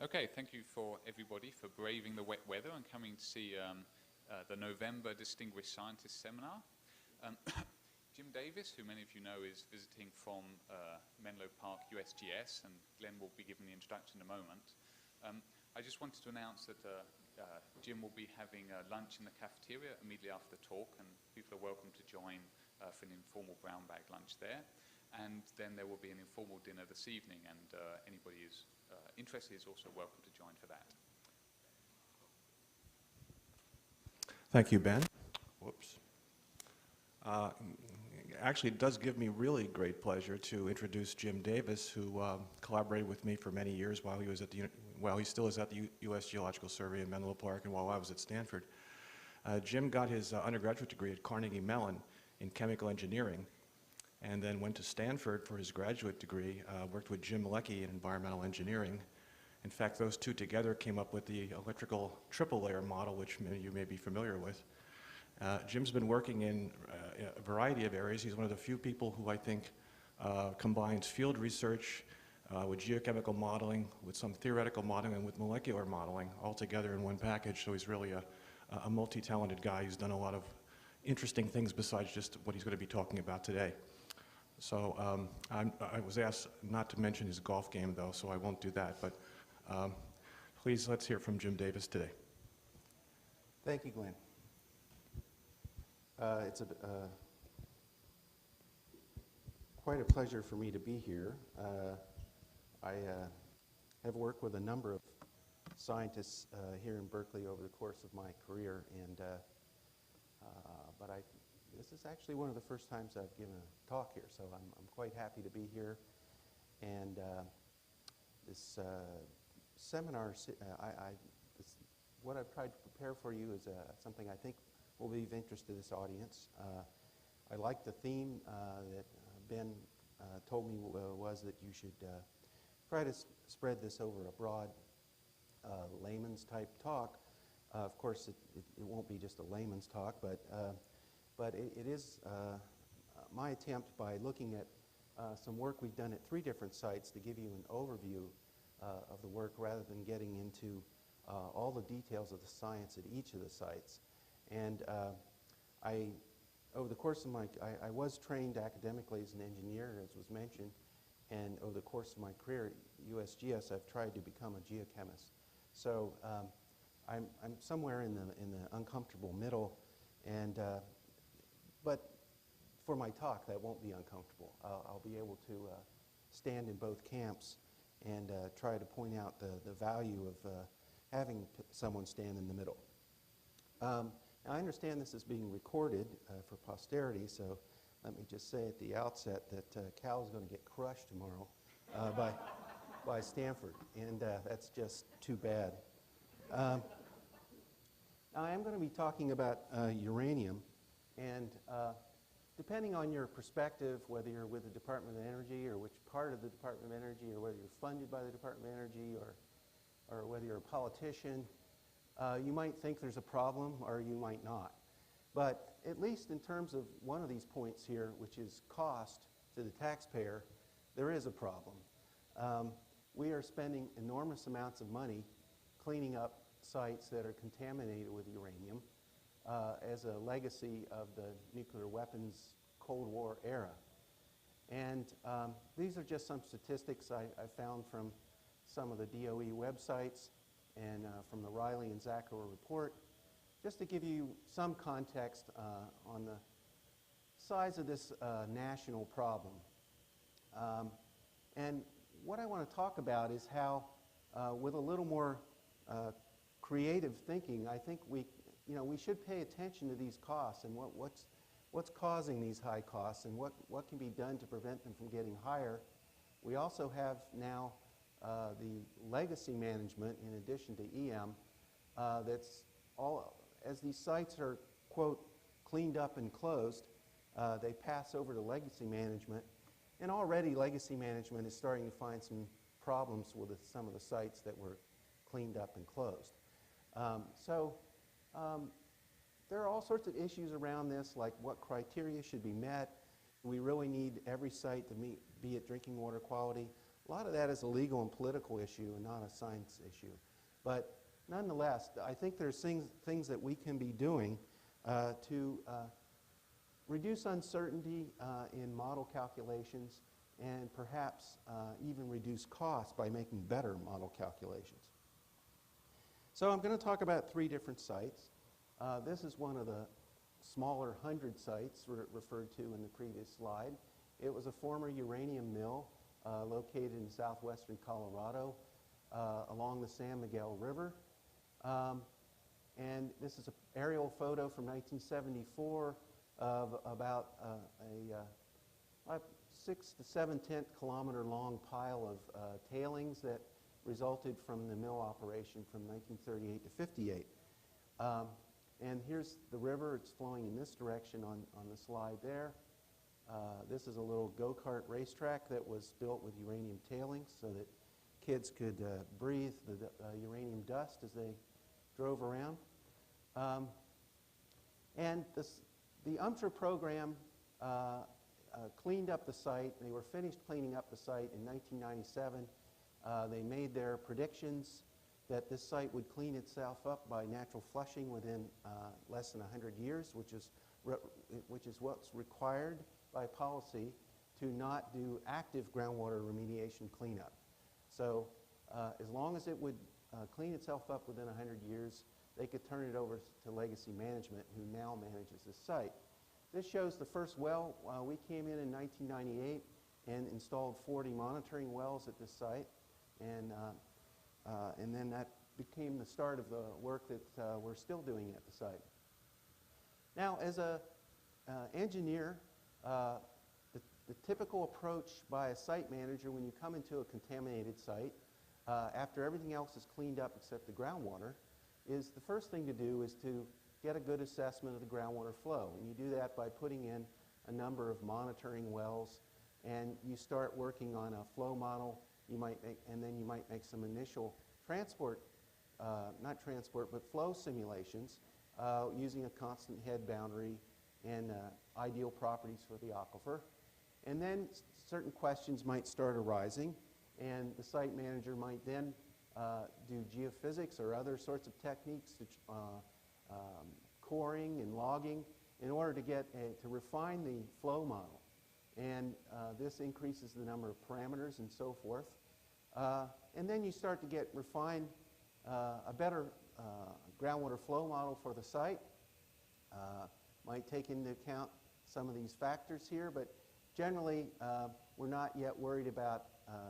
Okay, thank you for everybody for braving the wet weather and coming to see the November Distinguished Scientist Seminar. Jim Davis, who many of you know is visiting from Menlo Park, USGS, and Glenn will be giving the introduction in a moment. I just wanted to announce that Jim will be having lunch in the cafeteria immediately after the talk, and people are welcome to join for an informal brown bag lunch there. And then there will be an informal dinner this evening, and anybody who's interested is also welcome to join for that. Thank you, Ben. Whoops. Actually, it does give me really great pleasure to introduce Jim Davis, who collaborated with me for many years while he was at while he still is at the U.S. Geological Survey in Menlo Park, and while I was at Stanford. Jim got his undergraduate degree at Carnegie Mellon in chemical engineering, and then went to Stanford for his graduate degree, worked with Jim Leckie in environmental engineering. In fact, those two together came up with the electrical triple layer model, which many of you may be familiar with. Jim's been working in a variety of areas. He's one of the few people who I think combines field research with geochemical modeling, with some theoretical modeling, and with molecular modeling all together in one package. So he's really a multi-talented guy who's done a lot of interesting things besides just what he's going to be talking about today. So I was asked not to mention his golf game, though, so I won't do that. But please, let's hear from Jim Davis today. Thank you, Glenn. It's quite a pleasure for me to be here. I have worked with a number of scientists here in Berkeley over the course of my career, and but this is actually one of the first times I've given a talk here, so I'm quite happy to be here. And this seminar, what I've tried to prepare for you is something I think will be of interest to this audience. I like the theme that Ben told me was that you should try to spread this over a broad layman's type talk. Of course, it won't be just a layman's talk, but it is my attempt by looking at some work we've done at 3 different sites to give you an overview of the work rather than getting into all the details of the science at each of the sites. And over the course of I was trained academically as an engineer, as was mentioned, and over the course of my career at USGS, I've tried to become a geochemist. So I'm somewhere in the uncomfortable middle, and but for my talk, that won't be uncomfortable. I'll be able to stand in both camps and try to point out the value of having someone stand in the middle. Now, I understand this is being recorded for posterity, so let me just say at the outset that Cal is going to get crushed tomorrow by Stanford, and that's just too bad. Now, I am going to be talking about uranium, and depending on your perspective, whether you're with the Department of Energy or which part of the Department of Energy, or whether you're funded by the Department of Energy, or whether you're a politician, you might think there's a problem, or you might not. But at least in terms of one of these points here, which is cost to the taxpayer, there is a problem. We are spending enormous amounts of money cleaning up sites that are contaminated with uranium as a legacy of the nuclear weapons Cold War era. And these are just some statistics I found from some of the DOE websites and from the Riley and Zachar report, just to give you some context on the size of this national problem. And what I want to talk about is how, with a little more creative thinking, I think we should pay attention to these costs and what's causing these high costs and what can be done to prevent them from getting higher. We also have now the legacy management, in addition to EM, that's all, as these sites are, quote, cleaned up and closed, they pass over to legacy management. And already legacy management is starting to find some problems with some of the sites that were cleaned up and closed. There are all sorts of issues around this, like what criteria should be met. We really need every site to be at drinking water quality. A lot of that is a legal and political issue and not a science issue. But nonetheless, I think there's things that we can be doing to reduce uncertainty in model calculations and perhaps even reduce costs by making better model calculations. So I'm going to talk about 3 different sites. This is one of the smaller 100 sites referred to in the previous slide. It was a former uranium mill located in southwestern Colorado along the San Miguel River. And this is an aerial photo from 1974 of about a 6 to 7/10 kilometer long pile of tailings that resulted from the mill operation from 1938 to 58. And here's the river. It's flowing in this direction on the slide there. This is a little go-kart racetrack that was built with uranium tailings so that kids could breathe the uranium dust as they drove around. And the UMTRA program cleaned up the site. They were finished cleaning up the site in 1997. They made their predictions that this site would clean itself up by natural flushing within less than 100 years, which is what's required by policy to not do active groundwater remediation cleanup. So as long as it would clean itself up within 100 years, they could turn it over to legacy management, who now manages this site. This shows the first well. We came in 1998 and installed 40 monitoring wells at this site, and then that became the start of the work that we're still doing at the site. Now, as an engineer, the typical approach by a site manager when you come into a contaminated site, after everything else is cleaned up except the groundwater, is the first thing to do is to get a good assessment of the groundwater flow. And you do that by putting in a number of monitoring wells, and you start working on a flow model. And then you might make some initial flow simulations using a constant head boundary and ideal properties for the aquifer. And then certain questions might start arising, and the site manager might then do geophysics or other sorts of techniques to coring and logging in order to refine the flow model. And this increases the number of parameters and so forth. And then you start to get refined, a better groundwater flow model for the site. Might take into account some of these factors here, but generally we're not yet worried about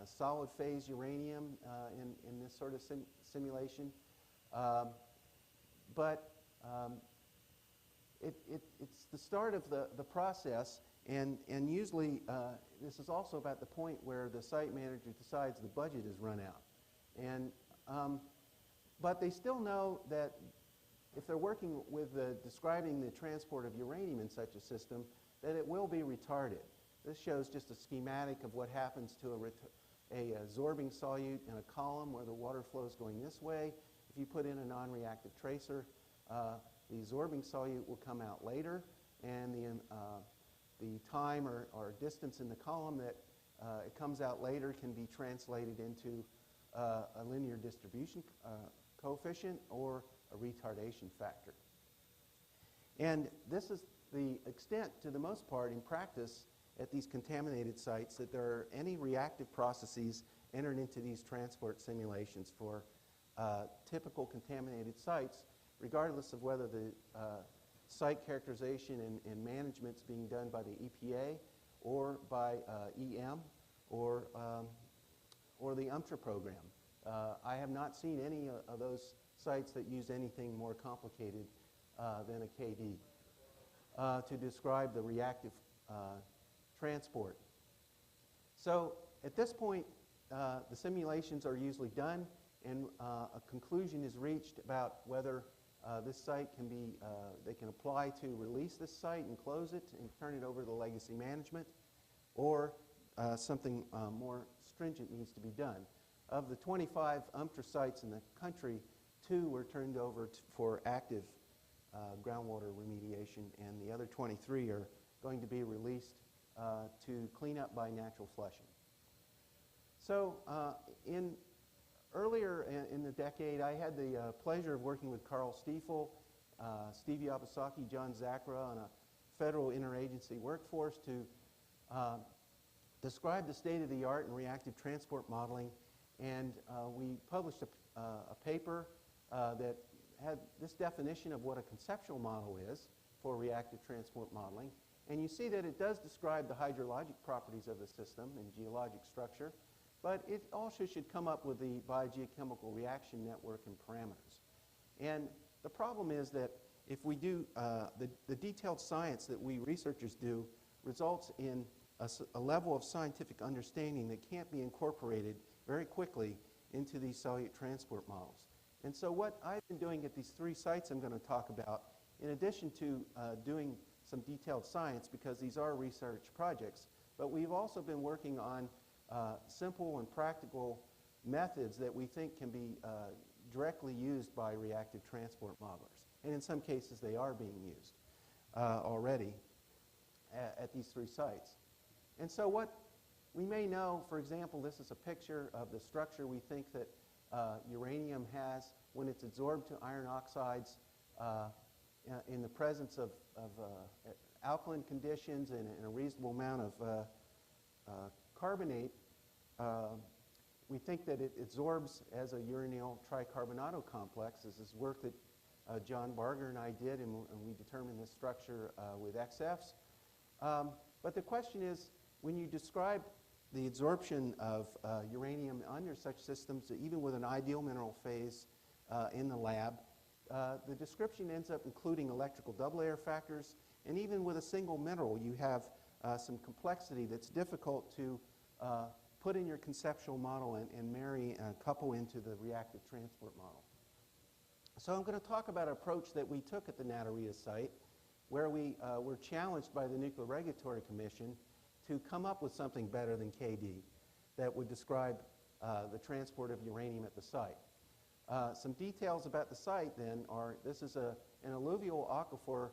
solid phase uranium in this sort of simulation. But it's the start of the process, and usually this is also about the point where the site manager decides the budget is run out. And, but they still know that if they're working with describing the transport of uranium in such a system, that it will be retarded. This shows just a schematic of what happens to a absorbing solute in a column where the water flow is going this way. If you put in a non-reactive tracer, the absorbing solute will come out later, and the time or distance in the column that it comes out later can be translated into a linear distribution coefficient or a retardation factor. And this is the extent, to the most part, in practice at these contaminated sites, that there are any reactive processes entered into these transport simulations for typical contaminated sites, regardless of whether the site characterization and management is being done by the EPA or by EM or the UMTRA program. I have not seen any of those sites that use anything more complicated than a KD to describe the reactive transport. So at this point, the simulations are usually done, and a conclusion is reached about whether this site can be, they can apply to release this site and close it and turn it over to legacy management, or something more stringent needs to be done. Of the 25 UMTRA sites in the country, 2 were turned over for active groundwater remediation, and the other 23 are going to be released to clean up by natural flushing. So earlier in the decade, I had the pleasure of working with Carl Stiefel, Steve Yabasaki, John Zakra on a federal interagency workforce to describe the state of the art in reactive transport modeling. And we published a paper that had this definition of what a conceptual model is for reactive transport modeling. And you see that it does describe the hydrologic properties of the system and geologic structure, but it also should come up with the biogeochemical reaction network and parameters. And the problem is that if we do, the detailed science that we researchers do results in a level of scientific understanding that can't be incorporated very quickly into these solute transport models. And so what I've been doing at these 3 sites I'm going to talk about, in addition to doing some detailed science, because these are research projects, but we've also been working on simple and practical methods that we think can be directly used by reactive transport modelers. And in some cases, they are being used already at these 3 sites. And so what we may know, for example, this is a picture of the structure we think that uranium has when it's absorbed to iron oxides in the presence of alkaline conditions and a reasonable amount of carbonate. We think that it absorbs as a uranyl tricarbonato complex. This is work that John Barger and I did, and we determined this structure with XFs. But the question is, when you describe the absorption of uranium under such systems, even with an ideal mineral phase in the lab, the description ends up including electrical double layer factors, and even with a single mineral, you have some complexity that's difficult to put in your conceptual model and marry and couple into the reactive transport model. So I'm going to talk about an approach that we took at the Naturita site, where we were challenged by the Nuclear Regulatory Commission to come up with something better than KD that would describe the transport of uranium at the site. Some details about the site then are, this is an alluvial aquifer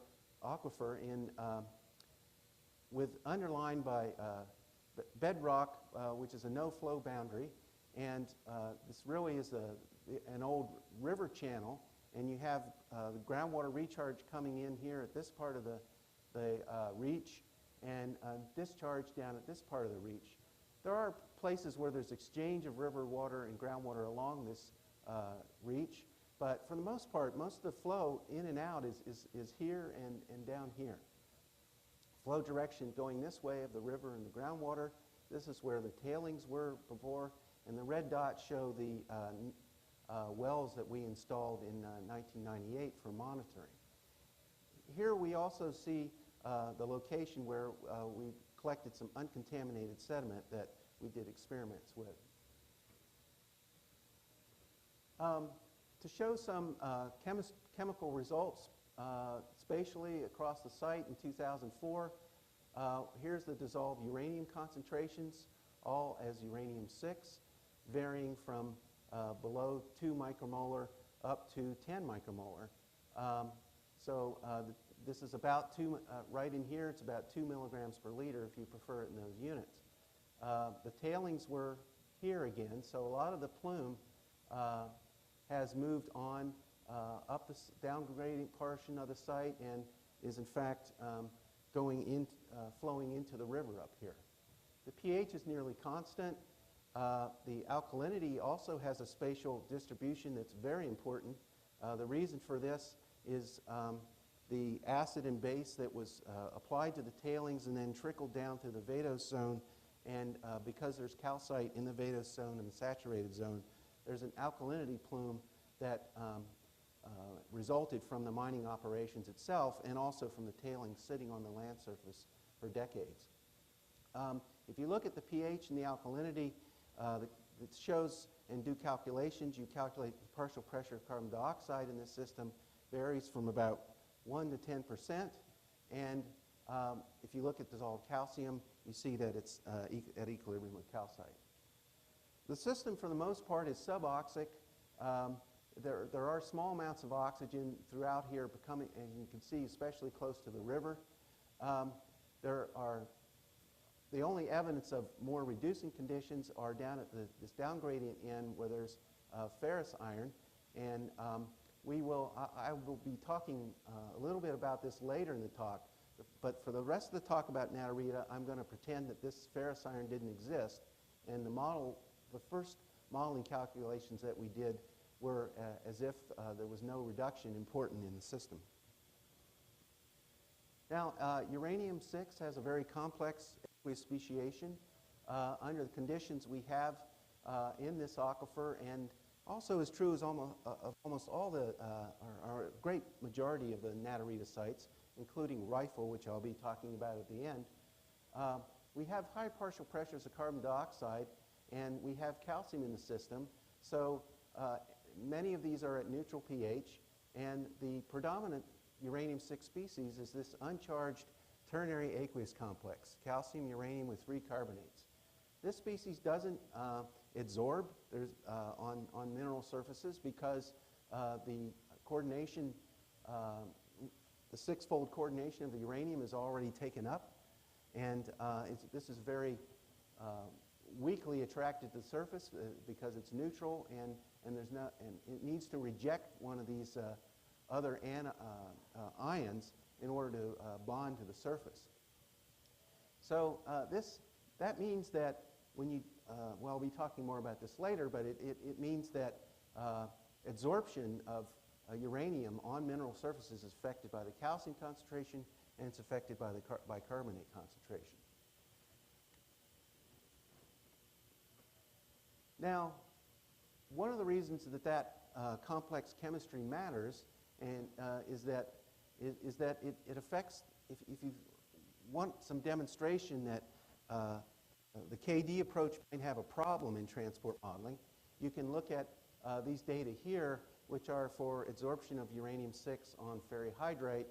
with underlined by bedrock, which is a no-flow boundary, and this really is an old river channel, and you have the groundwater recharge coming in here at this part of the reach, and discharge down at this part of the reach. There are places where there's exchange of river water and groundwater along this reach, but for the most part, most of the flow in and out is here and down here. Flow direction going this way of the river and the groundwater. This is where the tailings were before, and the red dots show the wells that we installed in 1998 for monitoring. Here we also see the location where we collected some uncontaminated sediment that we did experiments with. To show some chemical results spatially across the site in 2004, here's the dissolved uranium concentrations, all as uranium-6, varying from below 2 micromolar up to 10 micromolar. This is about right in here, it's about 2 milligrams per liter if you prefer it in those units. The tailings were here again, so a lot of the plume has moved on up the downgrading portion of the site and is in fact flowing into the river up here. The pH is nearly constant. The alkalinity also has a spatial distribution that's very important. The reason for this is the acid and base that was applied to the tailings and then trickled down through the vadose zone, and because there's calcite in the vadose zone and the saturated zone, there's an alkalinity plume that resulted from the mining operations itself and also from the tailings sitting on the land surface for decades. If you look at the pH and the alkalinity, it shows and do calculations. You calculate the partial pressure of carbon dioxide in this system varies from about 1 to 10%. And if you look at dissolved calcium, you see that it's at equilibrium with calcite. The system, for the most part, is suboxic. There are small amounts of oxygen throughout here becoming, and you can see, especially close to the river. There are the only evidence of more reducing conditions are down at this down gradient end where there's ferrous iron. And I will be talking a little bit about this later in the talk. But for the rest of the talk about Naturita, I'm going to pretend that this ferrous iron didn't exist. And the first modeling calculations that we did were as if there was no reduction important in the system. Now, uranium-6 has a very complex aqueous speciation under the conditions we have in this aquifer, and also is true as of almost all or a great majority of the Naturita sites, including Rifle, which I'll be talking about at the end. We have high partial pressures of carbon dioxide, and we have calcium in the system. So many of these are at neutral pH, and the predominant uranium-6 species is this uncharged ternary aqueous complex, calcium, uranium with 3 carbonates. This species doesn't adsorb on mineral surfaces because the coordination, the 6-fold coordination of the uranium is already taken up, and this is very weakly attracted to the surface because it's neutral, and it needs to reject one of these other ions in order to bond to the surface. So that means that when you, well, I'll be talking more about this later, but it means that adsorption of uranium on mineral surfaces is affected by the calcium concentration, and it's affected by the bicarbonate concentration. Now, one of the reasons that complex chemistry matters is that it affects, if you want some demonstration that the KD approach might have a problem in transport modeling, you can look at these data here, which are for adsorption of uranium-6 on ferrihydrite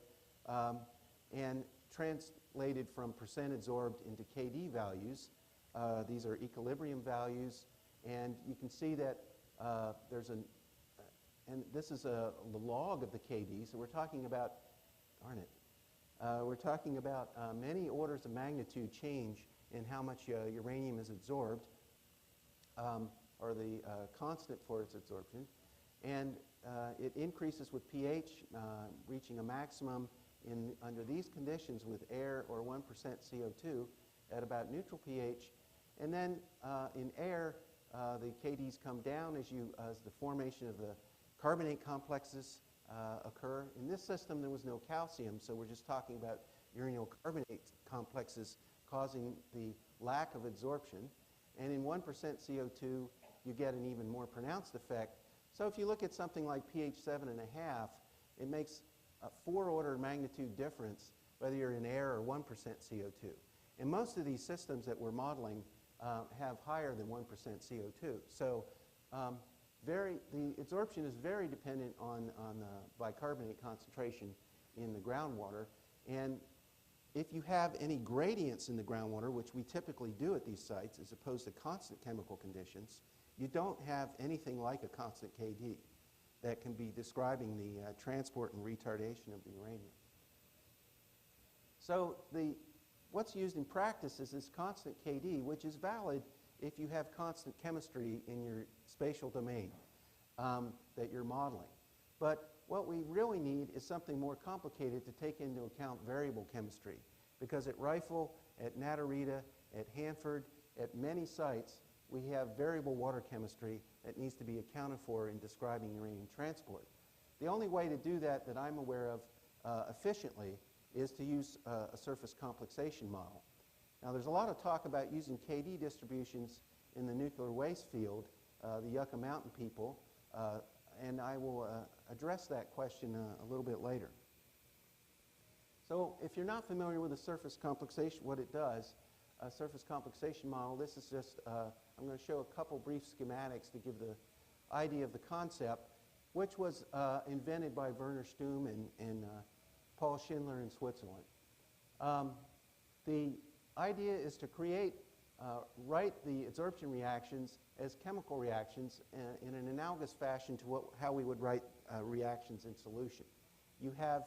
and translated from percent adsorbed into KD values. These are equilibrium values, and you can see that and this is the log of the KD, so we're talking about, darn it, we're talking about many orders of magnitude change in how much uranium is absorbed, or the constant for its absorption. And it increases with pH, reaching a maximum under these conditions with air or 1% CO2 at about neutral pH. And then in air, the KDs come down as the formation of the carbonate complexes occur. In this system, there was no calcium, so we're just talking about uranyl carbonate complexes causing the lack of adsorption. And in 1% CO2, you get an even more pronounced effect. So if you look at something like pH 7.5, it makes a 4-order magnitude difference whether you're in air or 1% CO2. And most of these systems that we're modeling have higher than 1% CO2. So the adsorption is very dependent on bicarbonate concentration in the groundwater. And if you have any gradients in the groundwater, which we typically do at these sites as opposed to constant chemical conditions, you don't have anything like a constant KD that can be describing the transport and retardation of the uranium. So what's used in practice is this constant KD, which is valid if you have constant chemistry in your spatial domain that you're modeling. But what we really need is something more complicated to take into account variable chemistry, because at Rifle, at Naturita, at Hanford, at many sites, we have variable water chemistry that needs to be accounted for in describing uranium transport. The only way to do that I'm aware of efficiently is to use a surface complexation model. Now, there's a lot of talk about using KD distributions in the nuclear waste field, the Yucca Mountain people, and I will address that question a little bit later. So if you're not familiar with a surface complexation, what it does, a surface complexation model, this is just, I'm going to show a couple brief schematics to give the idea of the concept, which was invented by Werner Stumm and Paul Schindler in Switzerland. The idea is to write the adsorption reactions as chemical reactions in an analogous fashion to how we would write reactions in solution. You have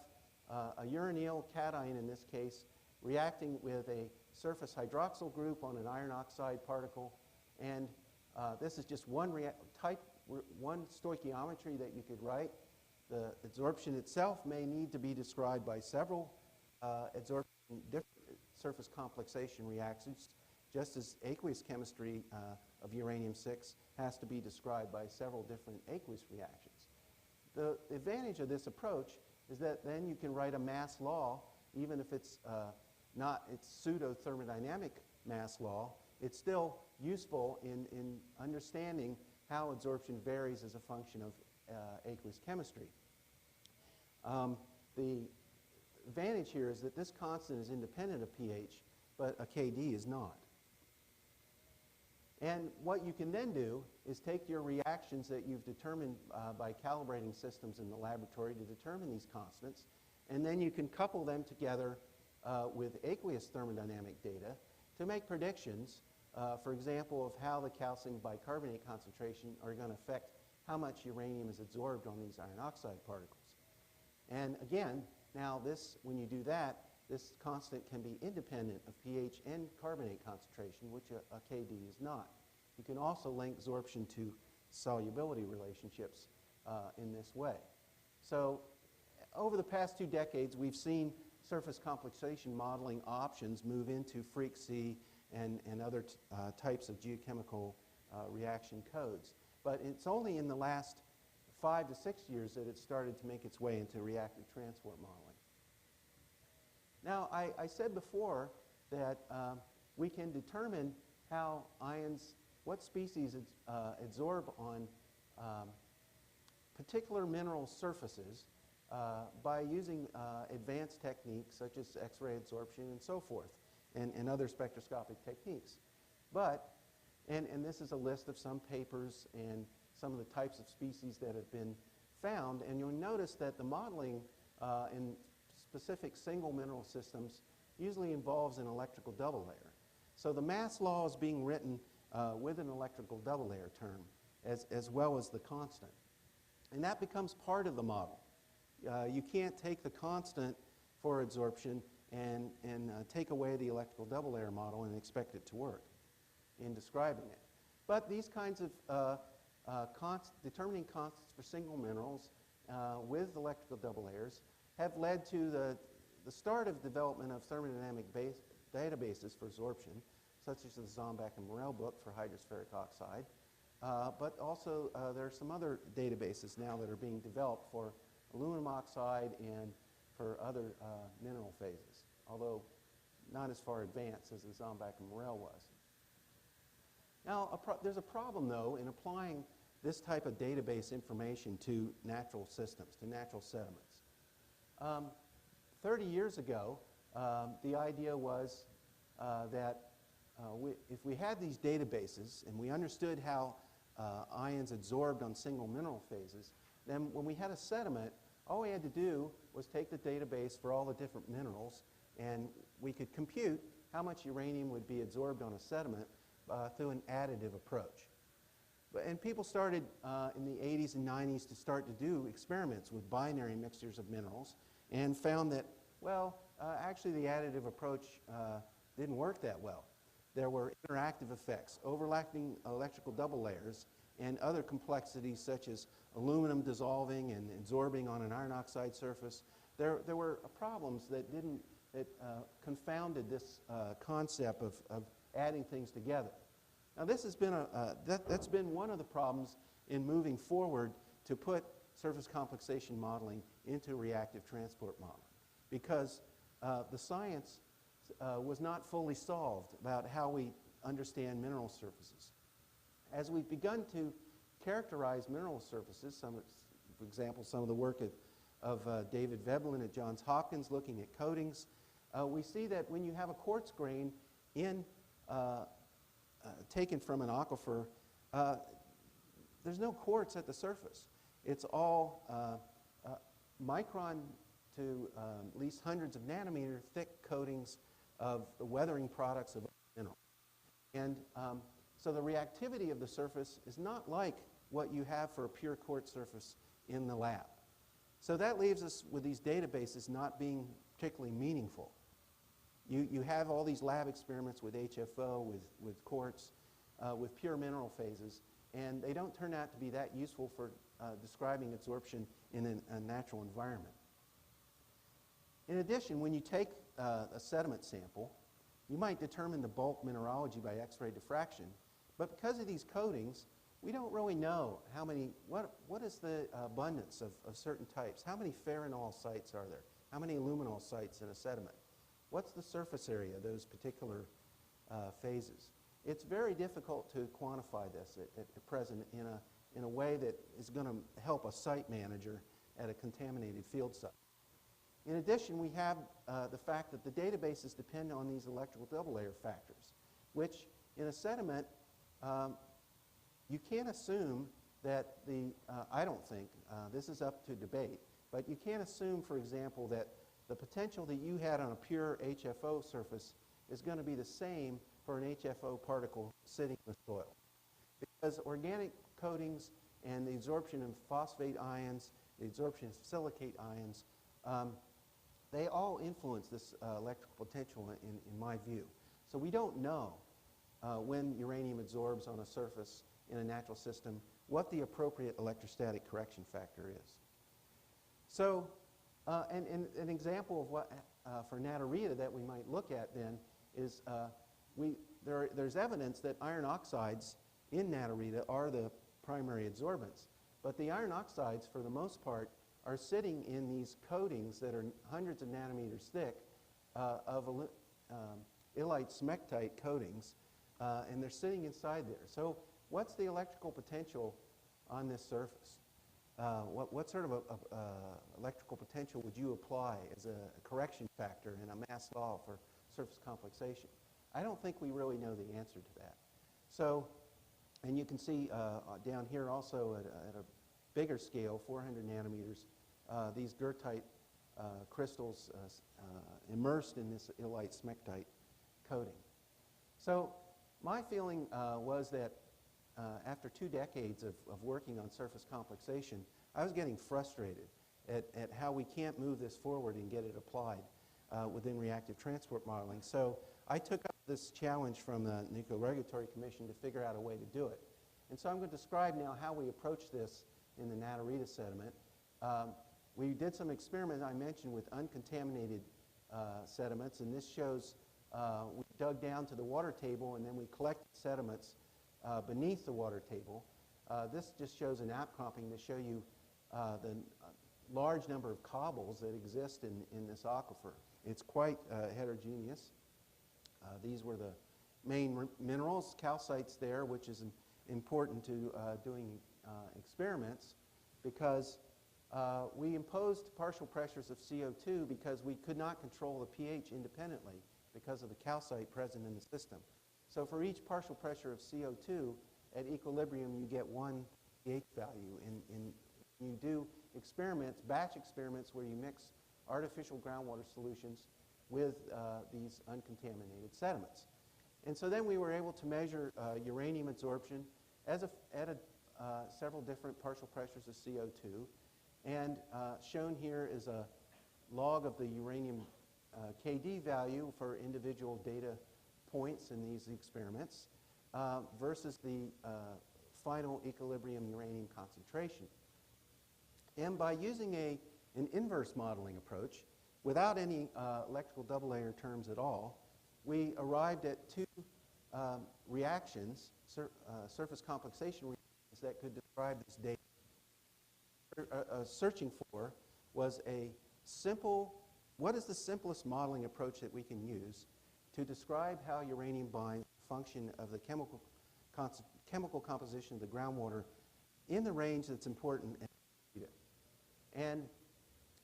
a uranyl cation, in this case, reacting with a surface hydroxyl group on an iron oxide particle. And this is just one stoichiometry that you could write. The adsorption itself may need to be described by several different surface complexation reactions, just as aqueous chemistry of uranium-6 has to be described by several different aqueous reactions. The advantage of this approach is that then you can write a mass law, even if it's not its pseudo-thermodynamic mass law. It's still useful in understanding how adsorption varies as a function of aqueous chemistry. The advantage here is that this constant is independent of pH, but a KD is not. And what you can then do is take your reactions that you've determined by calibrating systems in the laboratory to determine these constants, and then you can couple them together with aqueous thermodynamic data to make predictions, for example, of how the calcium bicarbonate concentration are going to affect how much uranium is absorbed on these iron oxide particles. And again, now this, when you do that, this constant can be independent of pH and carbonate concentration, which a KD is not. You can also link absorption to solubility relationships in this way. So over the past 2 decades, we've seen surface complexation modeling options move into freq-C and other types of geochemical reaction codes. But it's only in the last 5 to 6 years that it started to make its way into reactive transport modeling. Now, I said before that we can determine how ions, what species adsorb on particular mineral surfaces by using advanced techniques such as X-ray adsorption and so forth, and other spectroscopic techniques. But, and this is a list of some papers and some of the types of species that have been found, and you'll notice that the modeling in specific single mineral systems usually involves an electrical double layer. So the mass law is being written with an electrical double layer term as well as the constant. And that becomes part of the model. You can't take the constant for adsorption and take away the electrical double layer model and expect it to work in describing it. But these kinds of determining constants for single minerals with electrical double layers have led to the start of development of thermodynamic databases for absorption, such as the Zombach and Morel book for hydrospheric oxide. But also there are some other databases now that are being developed for aluminum oxide and for other mineral phases, although not as far advanced as the Zombach and Morel was. Now, there's a problem, though, in applying this type of database information to natural systems, to natural sediments. 30 years ago, the idea was that if we had these databases and we understood how ions adsorbed on single mineral phases, then when we had a sediment, all we had to do was take the database for all the different minerals, and we could compute how much uranium would be adsorbed on a sediment through an additive approach. And people started in the 80s and 90s to start to do experiments with binary mixtures of minerals and found that, well, actually the additive approach didn't work that well. There were interactive effects, overlapping electrical double layers, and other complexities such as aluminum dissolving and adsorbing on an iron oxide surface. There were problems that confounded this concept of adding things together. Now this has been that's been one of the problems in moving forward to put surface complexation modeling into reactive transport modeling, because the science was not fully solved about how we understand mineral surfaces. As we've begun to characterize mineral surfaces, for example, some of the work of David Veblen at Johns Hopkins looking at coatings, we see that when you have a quartz grain taken from an aquifer, there's no quartz at the surface. It's all micron to at least hundreds of nanometer thick coatings of the weathering products of mineral. And so the reactivity of the surface is not like what you have for a pure quartz surface in the lab. So that leaves us with these databases not being particularly meaningful. You have all these lab experiments with HFO, with quartz, with pure mineral phases, and they don't turn out to be that useful for describing absorption in a natural environment. In addition, when you take a sediment sample, you might determine the bulk mineralogy by X-ray diffraction, but because of these coatings, we don't really know how many, what is the abundance of certain types? How many ferrinol sites are there? How many aluminol sites in a sediment? What's the surface area of those particular phases? It's very difficult to quantify this at present in a way that is going to help a site manager at a contaminated field site. In addition, we have the fact that the databases depend on these electrical double layer factors, which in a sediment, you can't assume that I don't think, this is up to debate, but you can't assume, for example, that the potential that you had on a pure HFO surface is going to be the same for an HFO particle sitting in the soil. Because organic coatings and the absorption of phosphate ions, the absorption of silicate ions, they all influence this electrical potential in my view. So we don't know when uranium absorbs on a surface in a natural system what the appropriate electrostatic correction factor is. So and an example of what for Naturita that we might look at then is there's evidence that iron oxides in Naturita are the primary absorbents, but the iron oxides for the most part are sitting in these coatings that are hundreds of nanometers thick of illite smectite coatings, and they're sitting inside there. So what's the electrical potential on this surface? What sort of electrical potential would you apply as a correction factor in a mass law for surface complexation? I don't think we really know the answer to that. So, and you can see down here also at a bigger scale, 400 nanometers, these goethite crystals immersed in this illite smectite coating. So my feeling was that after 2 decades of working on surface complexation, I was getting frustrated at how we can't move this forward and get it applied within reactive transport modeling. So I took up this challenge from the Nuclear Regulatory Commission to figure out a way to do it. And so I'm going to describe now how we approach this in the Naturita sediment. We did some experiments I mentioned with uncontaminated sediments, and this shows we dug down to the water table and then we collected sediments beneath the water table. This just shows an outcropping to show you the large number of cobbles that exist in this aquifer. It's quite heterogeneous. These were the main minerals, calcites there, which is important to doing experiments because we imposed partial pressures of CO2 because we could not control the pH independently because of the calcite present in the system. So for each partial pressure of CO2 at equilibrium, you get one pH value. And you do experiments, batch experiments, where you mix artificial groundwater solutions with these uncontaminated sediments. And so then we were able to measure uranium absorption at several different partial pressures of CO2. And shown here is a log of the uranium KD value for individual data points in these experiments versus the final equilibrium uranium concentration. And by using an inverse modeling approach, without any electrical double layer terms at all, we arrived at 2 reactions, surface complexation reactions, that could describe this data. Searching for was a simple, what is the simplest modeling approach that we can use to describe how uranium binds the function of the chemical composition of the groundwater in the range that's important. And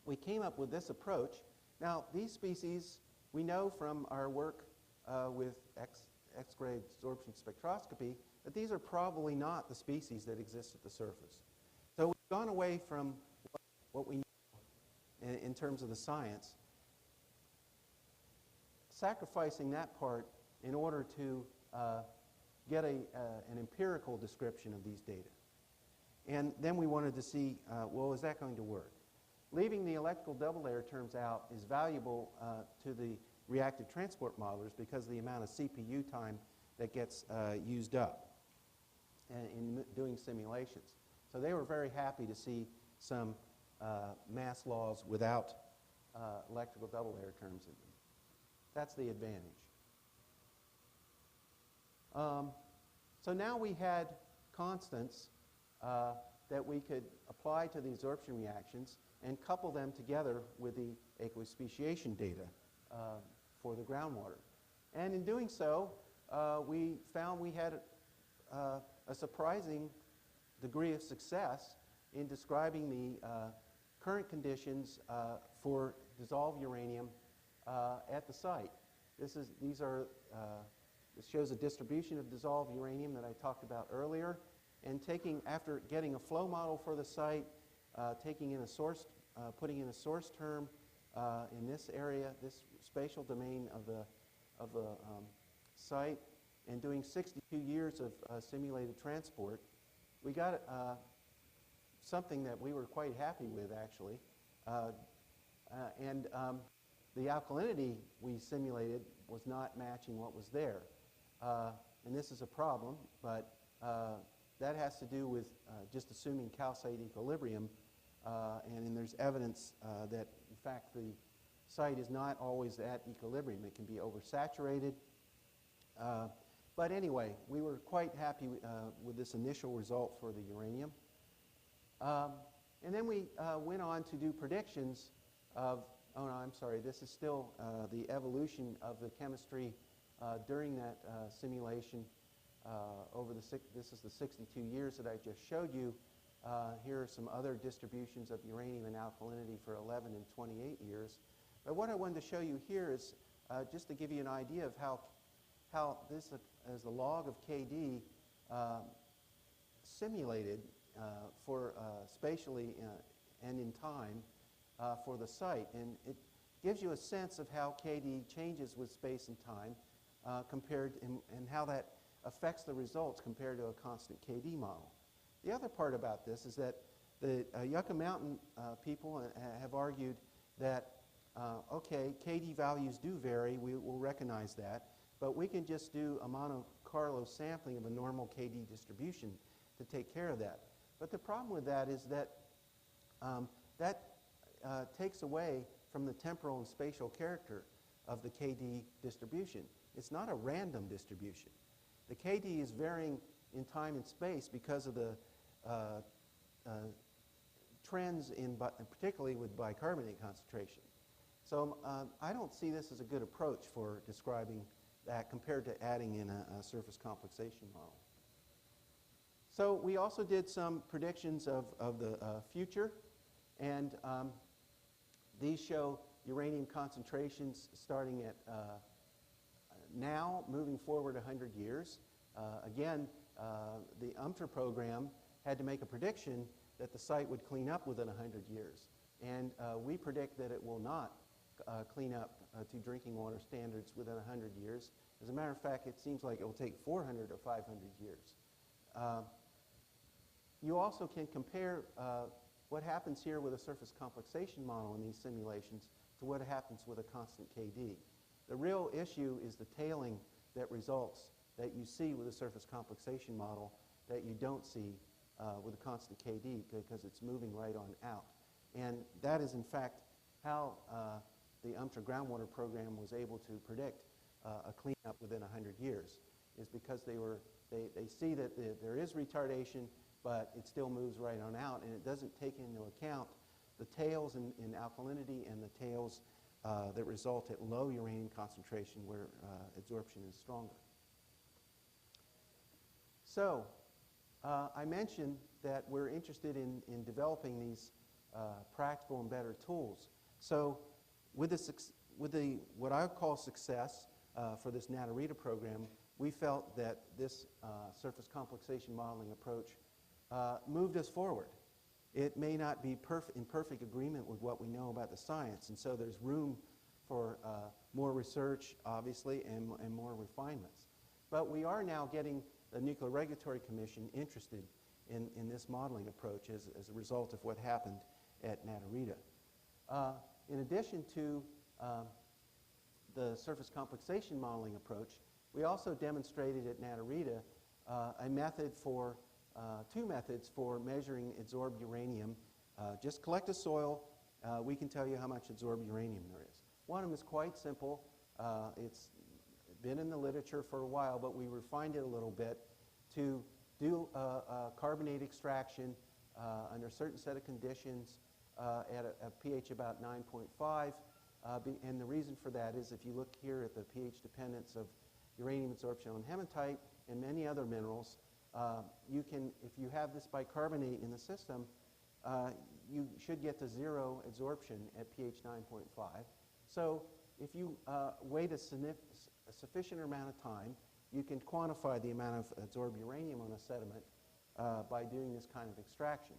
we came up with this approach. Now, these species, we know from our work with X-ray absorption spectroscopy that these are probably not the species that exist at the surface. So we've gone away from what we know in terms of the science, sacrificing that part in order to get an empirical description of these data. And then we wanted to see, well, is that going to work? Leaving the electrical double layer terms out is valuable to the reactive transport modelers because of the amount of CPU time that gets used up in doing simulations. So they were very happy to see some mass laws without electrical double layer terms in them. That's the advantage. So now we had constants that we could apply to the absorption reactions and couple them together with the aqueous speciation data for the groundwater. And in doing so, we found we had a surprising degree of success in describing the current conditions for dissolved uranium at the site. This shows a distribution of dissolved uranium that I talked about earlier, and after getting a flow model for the site, putting in a source term in this area, this spatial domain of the site, and doing 62 years of simulated transport, we got something that we were quite happy with, actually. The alkalinity we simulated was not matching what was there. And this is a problem, but that has to do with just assuming calcite equilibrium. And there's evidence that, in fact, the site is not always at equilibrium. It can be oversaturated. But anyway, we were quite happy with this initial result for the uranium. And then we went on to do predictions of, oh no, I'm sorry, this is still the evolution of the chemistry during that simulation this is the 62 years that I just showed you. Here are some other distributions of uranium and alkalinity for 11 and 28 years. But what I wanted to show you here is just to give you an idea of how this, as the log of KD, simulated for spatially and in time for the site. And it gives you a sense of how KD changes with space and time and how that affects the results compared to a constant KD model. The other part about this is that the Yucca Mountain people have argued that, okay, KD values do vary, we will recognize that, but we can just do a Monte Carlo sampling of a normal KD distribution to take care of that. But the problem with that is that takes away from the temporal and spatial character of the KD distribution. It's not a random distribution. The KD is varying in time and space because of the trends particularly with bicarbonate concentration. So I don't see this as a good approach for describing that compared to adding in a surface complexation model. So we also did some predictions of the future, and these show uranium concentrations starting at now, moving forward 100 years. Again, the UMTRA program had to make a prediction that the site would clean up within 100 years. And we predict that it will not clean up to drinking water standards within 100 years. As a matter of fact, it seems like it will take 400 or 500 years. You also can compare what happens here with a surface complexation model in these simulations to what happens with a constant KD. The real issue is the tailing that results that you see with a surface complexation model that you don't see with a constant KD because it's moving right on out. And that is, in fact, how the UMTRA groundwater program was able to predict a cleanup within 100 years, is because they see that there is retardation, but it still moves right on out, and it doesn't take into account the tails in alkalinity and the tails that result at low uranium concentration where absorption is stronger. So I mentioned that we're interested in developing these practical and better tools. So with what I would call success for this Naturita program, we felt that this surface complexation modeling approach moved us forward. It may not be in perfect agreement with what we know about the science, and so there's room for more research, obviously, and more refinements. But we are now getting the Nuclear Regulatory Commission interested in this modeling approach as a result of what happened at Naturita. In addition to the surface complexation modeling approach, we also demonstrated at Naturita a method for, two methods for measuring adsorbed uranium. Just collect a soil, we can tell you how much adsorbed uranium there is. One of them is quite simple. It's been in the literature for a while, but we refined it a little bit to do a carbonate extraction under a certain set of conditions at a pH about 9.5. And the reason for that is if you look here at the pH dependence of uranium adsorption on hematite and many other minerals, you can, if you have this bicarbonate in the system, you should get to zero adsorption at pH 9.5. So if you wait a sufficient amount of time, you can quantify the amount of adsorbed uranium on a sediment by doing this kind of extraction.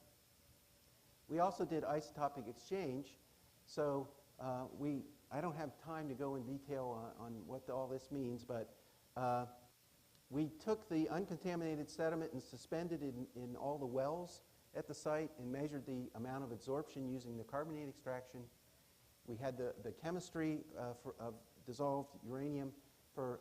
We also did isotopic exchange. So I don't have time to go in detail on what all this means, but we took the uncontaminated sediment and suspended it in all the wells at the site and measured the amount of adsorption using the carbonate extraction. We had the chemistry of dissolved uranium for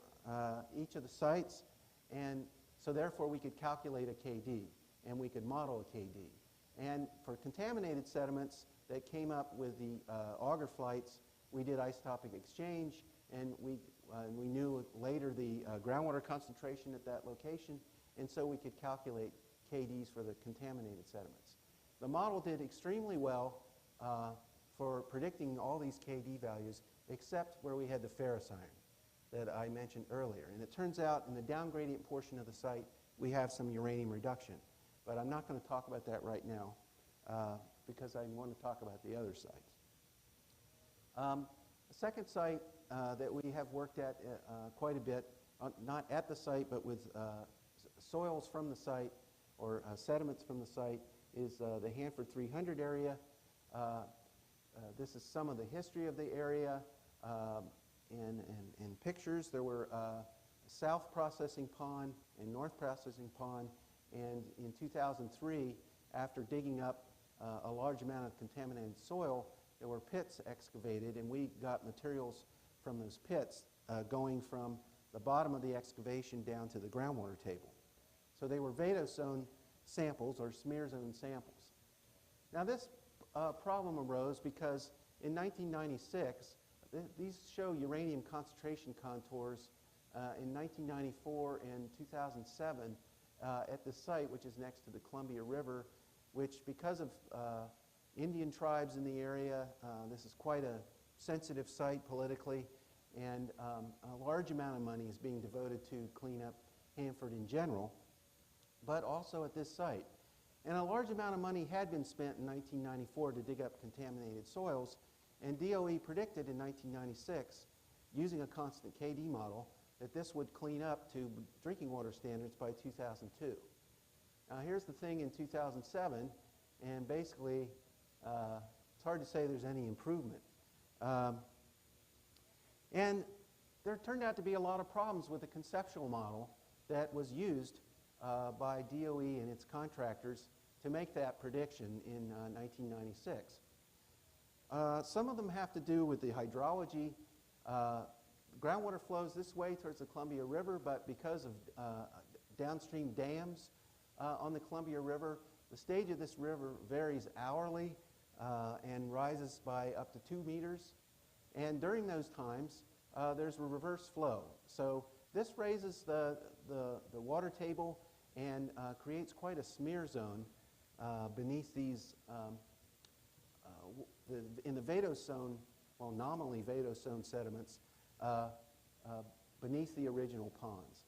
each of the sites, and so therefore we could calculate a KD, and we could model a KD. And for contaminated sediments that came up with the auger flights, we did isotopic exchange, and we knew later the groundwater concentration at that location, and so we could calculate KDs for the contaminated sediments. The model did extremely well for predicting all these KD values, except where we had the ferrous iron that I mentioned earlier. And it turns out in the down gradient portion of the site, we have some uranium reduction. But I'm not going to talk about that right now because I want to talk about the other sites. The second site that we have worked at quite a bit, not at the site, but with soils from the site or sediments from the site, is the Hanford 300 area. This is some of the history of the area in pictures. There were South Processing Pond and North Processing Pond, and in 2003, after digging up a large amount of contaminated soil, there were pits excavated, and we got materials from those pits going from the bottom of the excavation down to the groundwater table. So they were vadose-zone samples or smear zone samples. Now this problem arose because in 1996, these show uranium concentration contours in 1994 and 2007 at this site, which is next to the Columbia River, which because of Indian tribes in the area, this is quite a sensitive site politically, and a large amount of money is being devoted to clean up Hanford in general, but also at this site. And a large amount of money had been spent in 1994 to dig up contaminated soils, and DOE predicted in 1996, using a constant KD model, that this would clean up to drinking water standards by 2002. Now here's the thing in 2007, and basically it's hard to say there's any improvement. And there turned out to be a lot of problems with the conceptual model that was used by DOE and its contractors to make that prediction in 1996. Some of them have to do with the hydrology. Groundwater flows this way towards the Columbia River, but because of downstream dams on the Columbia River, the stage of this river varies hourly and rises by up to 2 meters. And during those times, there's a reverse flow. So this raises the water table and creates quite a smear zone beneath these, in the vadose zone, well, nominally vadose zone sediments, beneath the original ponds.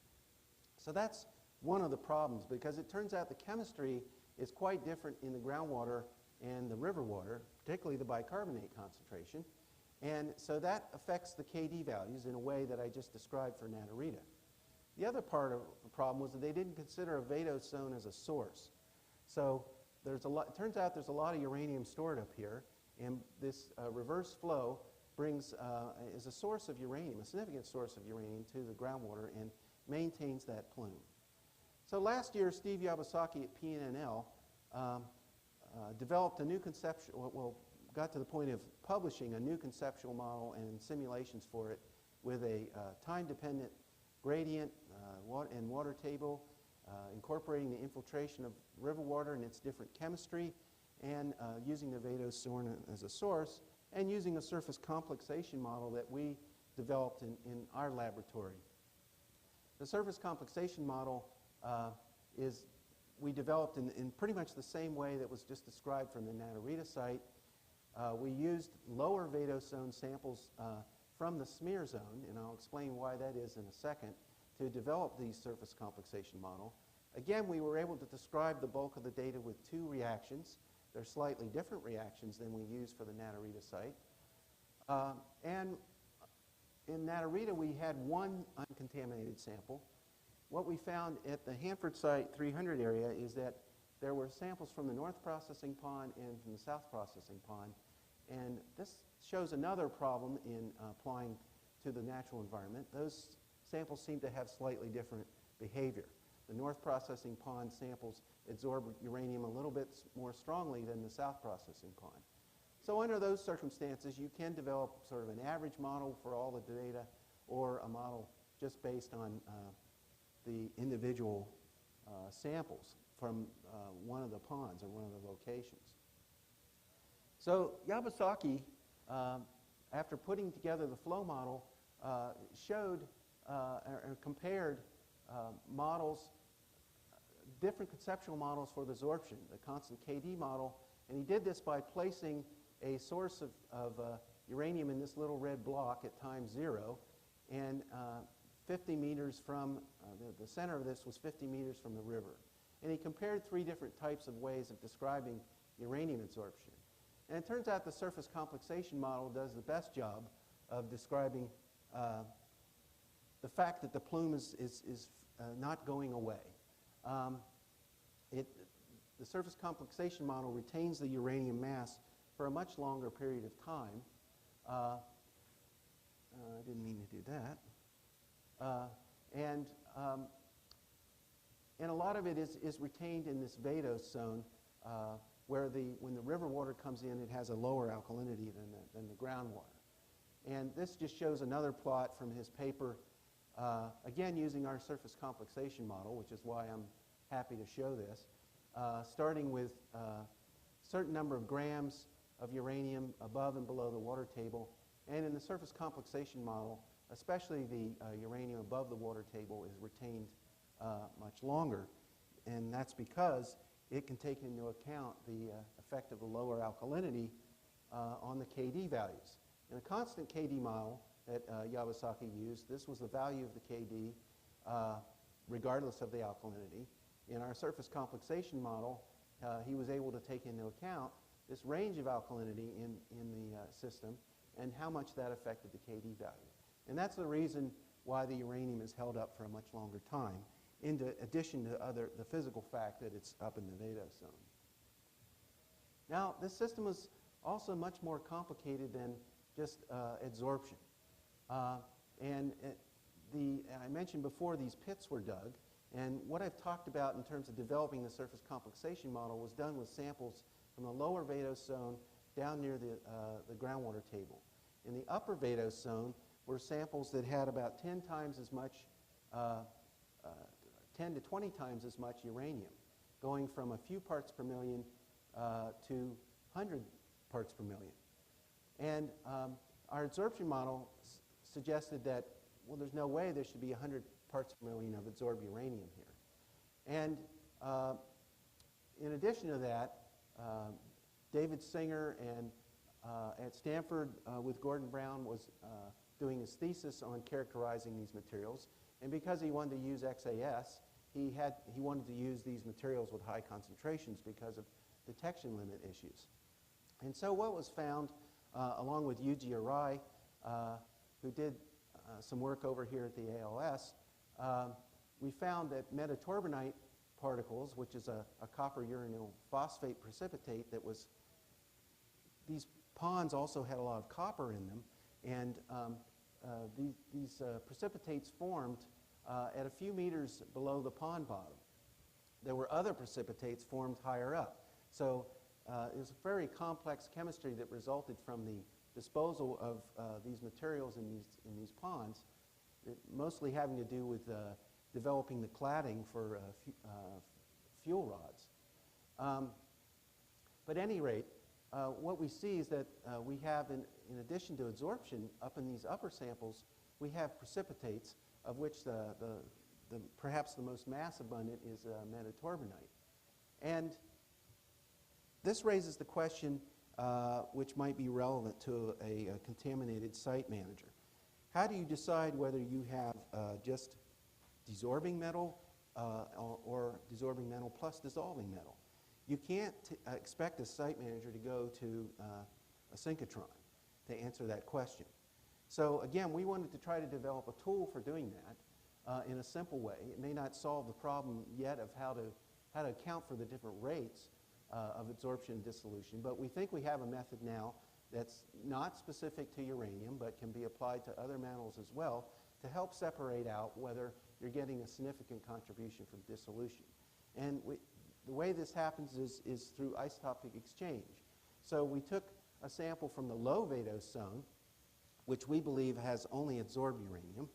So that's one of the problems, because it turns out the chemistry is quite different in the groundwater and the river water, particularly the bicarbonate concentration. And so that affects the KD values in a way that I just described for Naturita. The other part of the problem was that they didn't consider a vadose zone as a source. So there's a lot, it turns out there's a lot of uranium stored up here, and this reverse flow brings, is a source of uranium, a significant source of uranium to the groundwater and maintains that plume. So last year, Steve Yabasaki at PNNL developed a new conceptual, well, got to the point of publishing a new conceptual model and simulations for it with a time-dependent gradient and water table, incorporating the infiltration of river water and its different chemistry, and using the vadose as a source, and using a surface complexation model that we developed in our laboratory. The surface complexation model we developed in pretty much the same way that was just described from the Naturita site. We used lower vadose zone samples from the smear zone, and I'll explain why that is in a second, to develop the surface complexation model. Again, we were able to describe the bulk of the data with two reactions. They're slightly different reactions than we used for the Naturita site. And in Naturita, we had one uncontaminated sample. What we found at the Hanford site 300 area is that there were samples from the north processing pond and from the south processing pond. And this shows another problem in applying to the natural environment. Those samples seem to have slightly different behavior. The north processing pond samples absorb uranium a little bit more strongly than the south processing pond. So under those circumstances, you can develop sort of an average model for all the data, or a model just based on the individual samples from one of the ponds or one of the locations. So Yabasaki, after putting together the flow model, showed or compared models, different conceptual models for the absorption, the constant KD model, and he did this by placing a source of uranium in this little red block at time 0, and 50 meters from, the center of this was 50 meters from the river. And he compared 3 different types of ways of describing uranium absorption. And it turns out the surface complexation model does the best job of describing the fact that the plume is not going away. The surface complexation model retains the uranium mass for a much longer period of time. I didn't mean to do that. And a lot of it is retained in this vadose zone, where when the river water comes in, it has a lower alkalinity than the groundwater. And this just shows another plot from his paper, again using our surface complexation model, which is why I'm happy to show this, starting with a certain number of grams of uranium above and below the water table. And in the surface complexation model, especially the uranium above the water table is retained much longer. And that's because it can take into account the effect of the lower alkalinity on the KD values. In a constant KD model that Yabasaki used, this was the value of the KD regardless of the alkalinity. In our surface complexation model, he was able to take into account this range of alkalinity in the system and how much that affected the KD value. And that's the reason why the uranium is held up for a much longer time, in addition to the physical fact that it's up in the vadose zone. Now, this system is also much more complicated than just adsorption. I mentioned before these pits were dug, and what I've talked about in terms of developing the surface complexation model was done with samples from the lower vadose zone down near the groundwater table. In the upper vadose zone were samples that had about 10 times as much, 10 to 20 times as much uranium, going from a few parts per million to 100 parts per million. And our adsorption model suggested that, well, there's no way there should be 100 parts per million of adsorbed uranium here. And in addition to that, David Singer at Stanford with Gordon Brown was doing his thesis on characterizing these materials. And because he wanted to use XAS, he wanted to use these materials with high concentrations because of detection limit issues. And so what was found, along with Yuji Arai, who did some work over here at the ALS, we found that metatorbonite particles, which is a copper uranyl phosphate precipitate that was, these ponds also had a lot of copper in them, and these precipitates formed at a few meters below the pond bottom. There were other precipitates formed higher up. So it was a very complex chemistry that resulted from the disposal of these materials in these ponds, mostly having to do with developing the cladding for fuel rods. But at any rate, what we see is that we have, in addition to adsorption, up in these upper samples, we have precipitates, of which perhaps the most mass abundant is metatorbonite. And this raises the question, which might be relevant to a contaminated site manager. How do you decide whether you have just desorbing metal or desorbing metal plus dissolving metal? You can't expect a site manager to go to a synchrotron to answer that question. So again, we wanted to try to develop a tool for doing that in a simple way. It may not solve the problem yet of how to account for the different rates of absorption and dissolution, but we think we have a method now that's not specific to uranium but can be applied to other metals as well to help separate out whether you're getting a significant contribution from dissolution. And the way this happens is through isotopic exchange. So we took a sample from the low Vados zone, which we believe has only adsorbed uranium,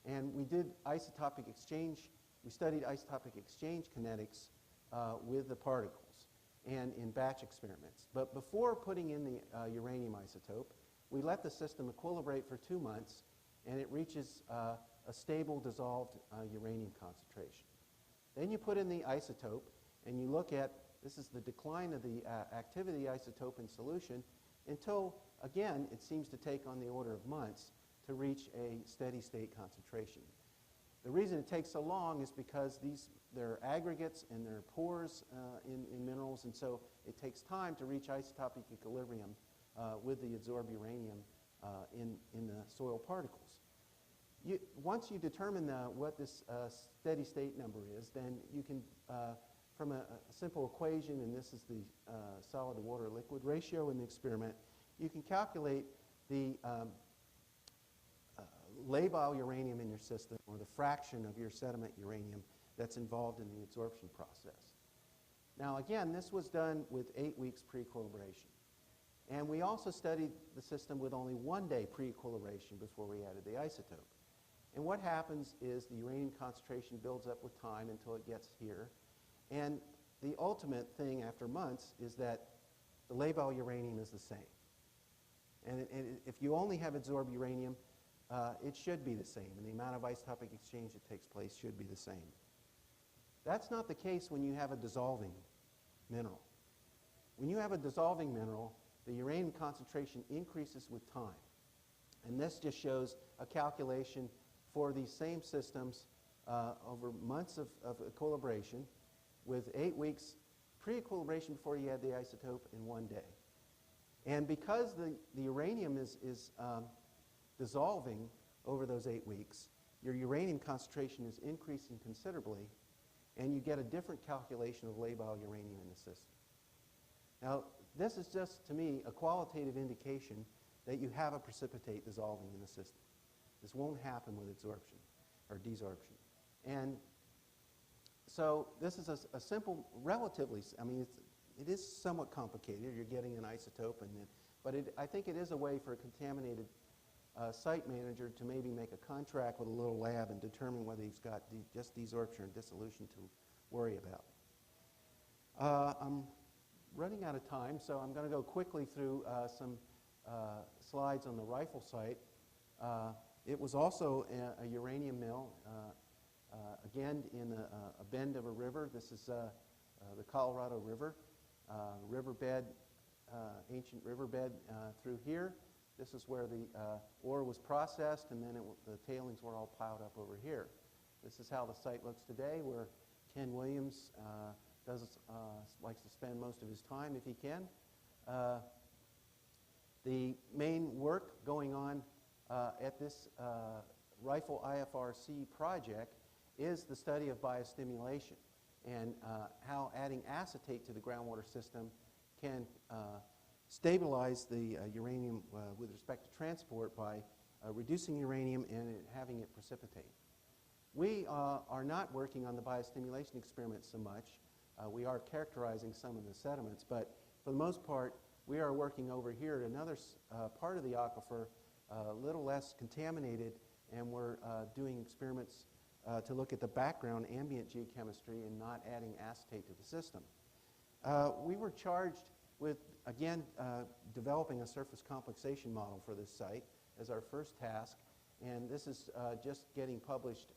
and we did isotopic exchange. We studied isotopic exchange kinetics with the particles and in batch experiments. But before putting in the uranium isotope, we let the system equilibrate for 2 months, and it reaches a stable dissolved uranium concentration. Then you put in the isotope, and you look at, this is the decline of the activity isotope in solution until, again, it seems to take on the order of months to reach a steady state concentration. The reason it takes so long is because they're aggregates and they're pores in minerals, and so it takes time to reach isotopic equilibrium with the adsorbed uranium in the soil particles. Once you determine what this steady state number is, then you can, from a simple equation, and this is the solid to water liquid ratio in the experiment, you can calculate the labile uranium in your system, or the fraction of your sediment uranium that's involved in the adsorption process. Now again, this was done with 8 weeks pre-equilibration. And we also studied the system with only 1 day pre-equilibration before we added the isotope. And what happens is the uranium concentration builds up with time until it gets here. And the ultimate thing after months is that the labile uranium is the same. And if you only have adsorbed uranium, it should be the same, and the amount of isotopic exchange that takes place should be the same. That's not the case when you have a dissolving mineral. When you have a dissolving mineral, the uranium concentration increases with time. And this just shows a calculation for these same systems over months of equilibration with 8 weeks pre-equilibration before you add the isotope in 1 day. And because the uranium is dissolving over those 8 weeks, your uranium concentration is increasing considerably, and you get a different calculation of labile uranium in the system. Now, this is just, to me, a qualitative indication that you have a precipitate dissolving in the system. This won't happen with adsorption or desorption. And so this is a simple, relatively, I mean, it is somewhat complicated. You're getting an isotope, but I think it is a way for a contaminated site manager to maybe make a contract with a little lab and determine whether he's got just desorption or dissolution to worry about. I'm running out of time, so I'm going to go quickly through some slides on the rifle site. It was also a uranium mill, again in a bend of a river. This is the Colorado River, riverbed, ancient riverbed through here. This is where the ore was processed, and then the tailings were all plowed up over here. This is how the site looks today, where Ken Williams likes to spend most of his time if he can. The main work going on at this Rifle IFRC project is the study of biostimulation and how adding acetate to the groundwater system can stabilize the uranium with respect to transport by reducing uranium and having it precipitate. We are not working on the biostimulation experiment so much. We are characterizing some of the sediments, but for the most part, we are working over here at another part of the aquifer, a little less contaminated, and we're doing experiments to look at the background ambient geochemistry and not adding acetate to the system. We were charged with, again, developing a surface complexation model for this site as our first task, and this is just getting published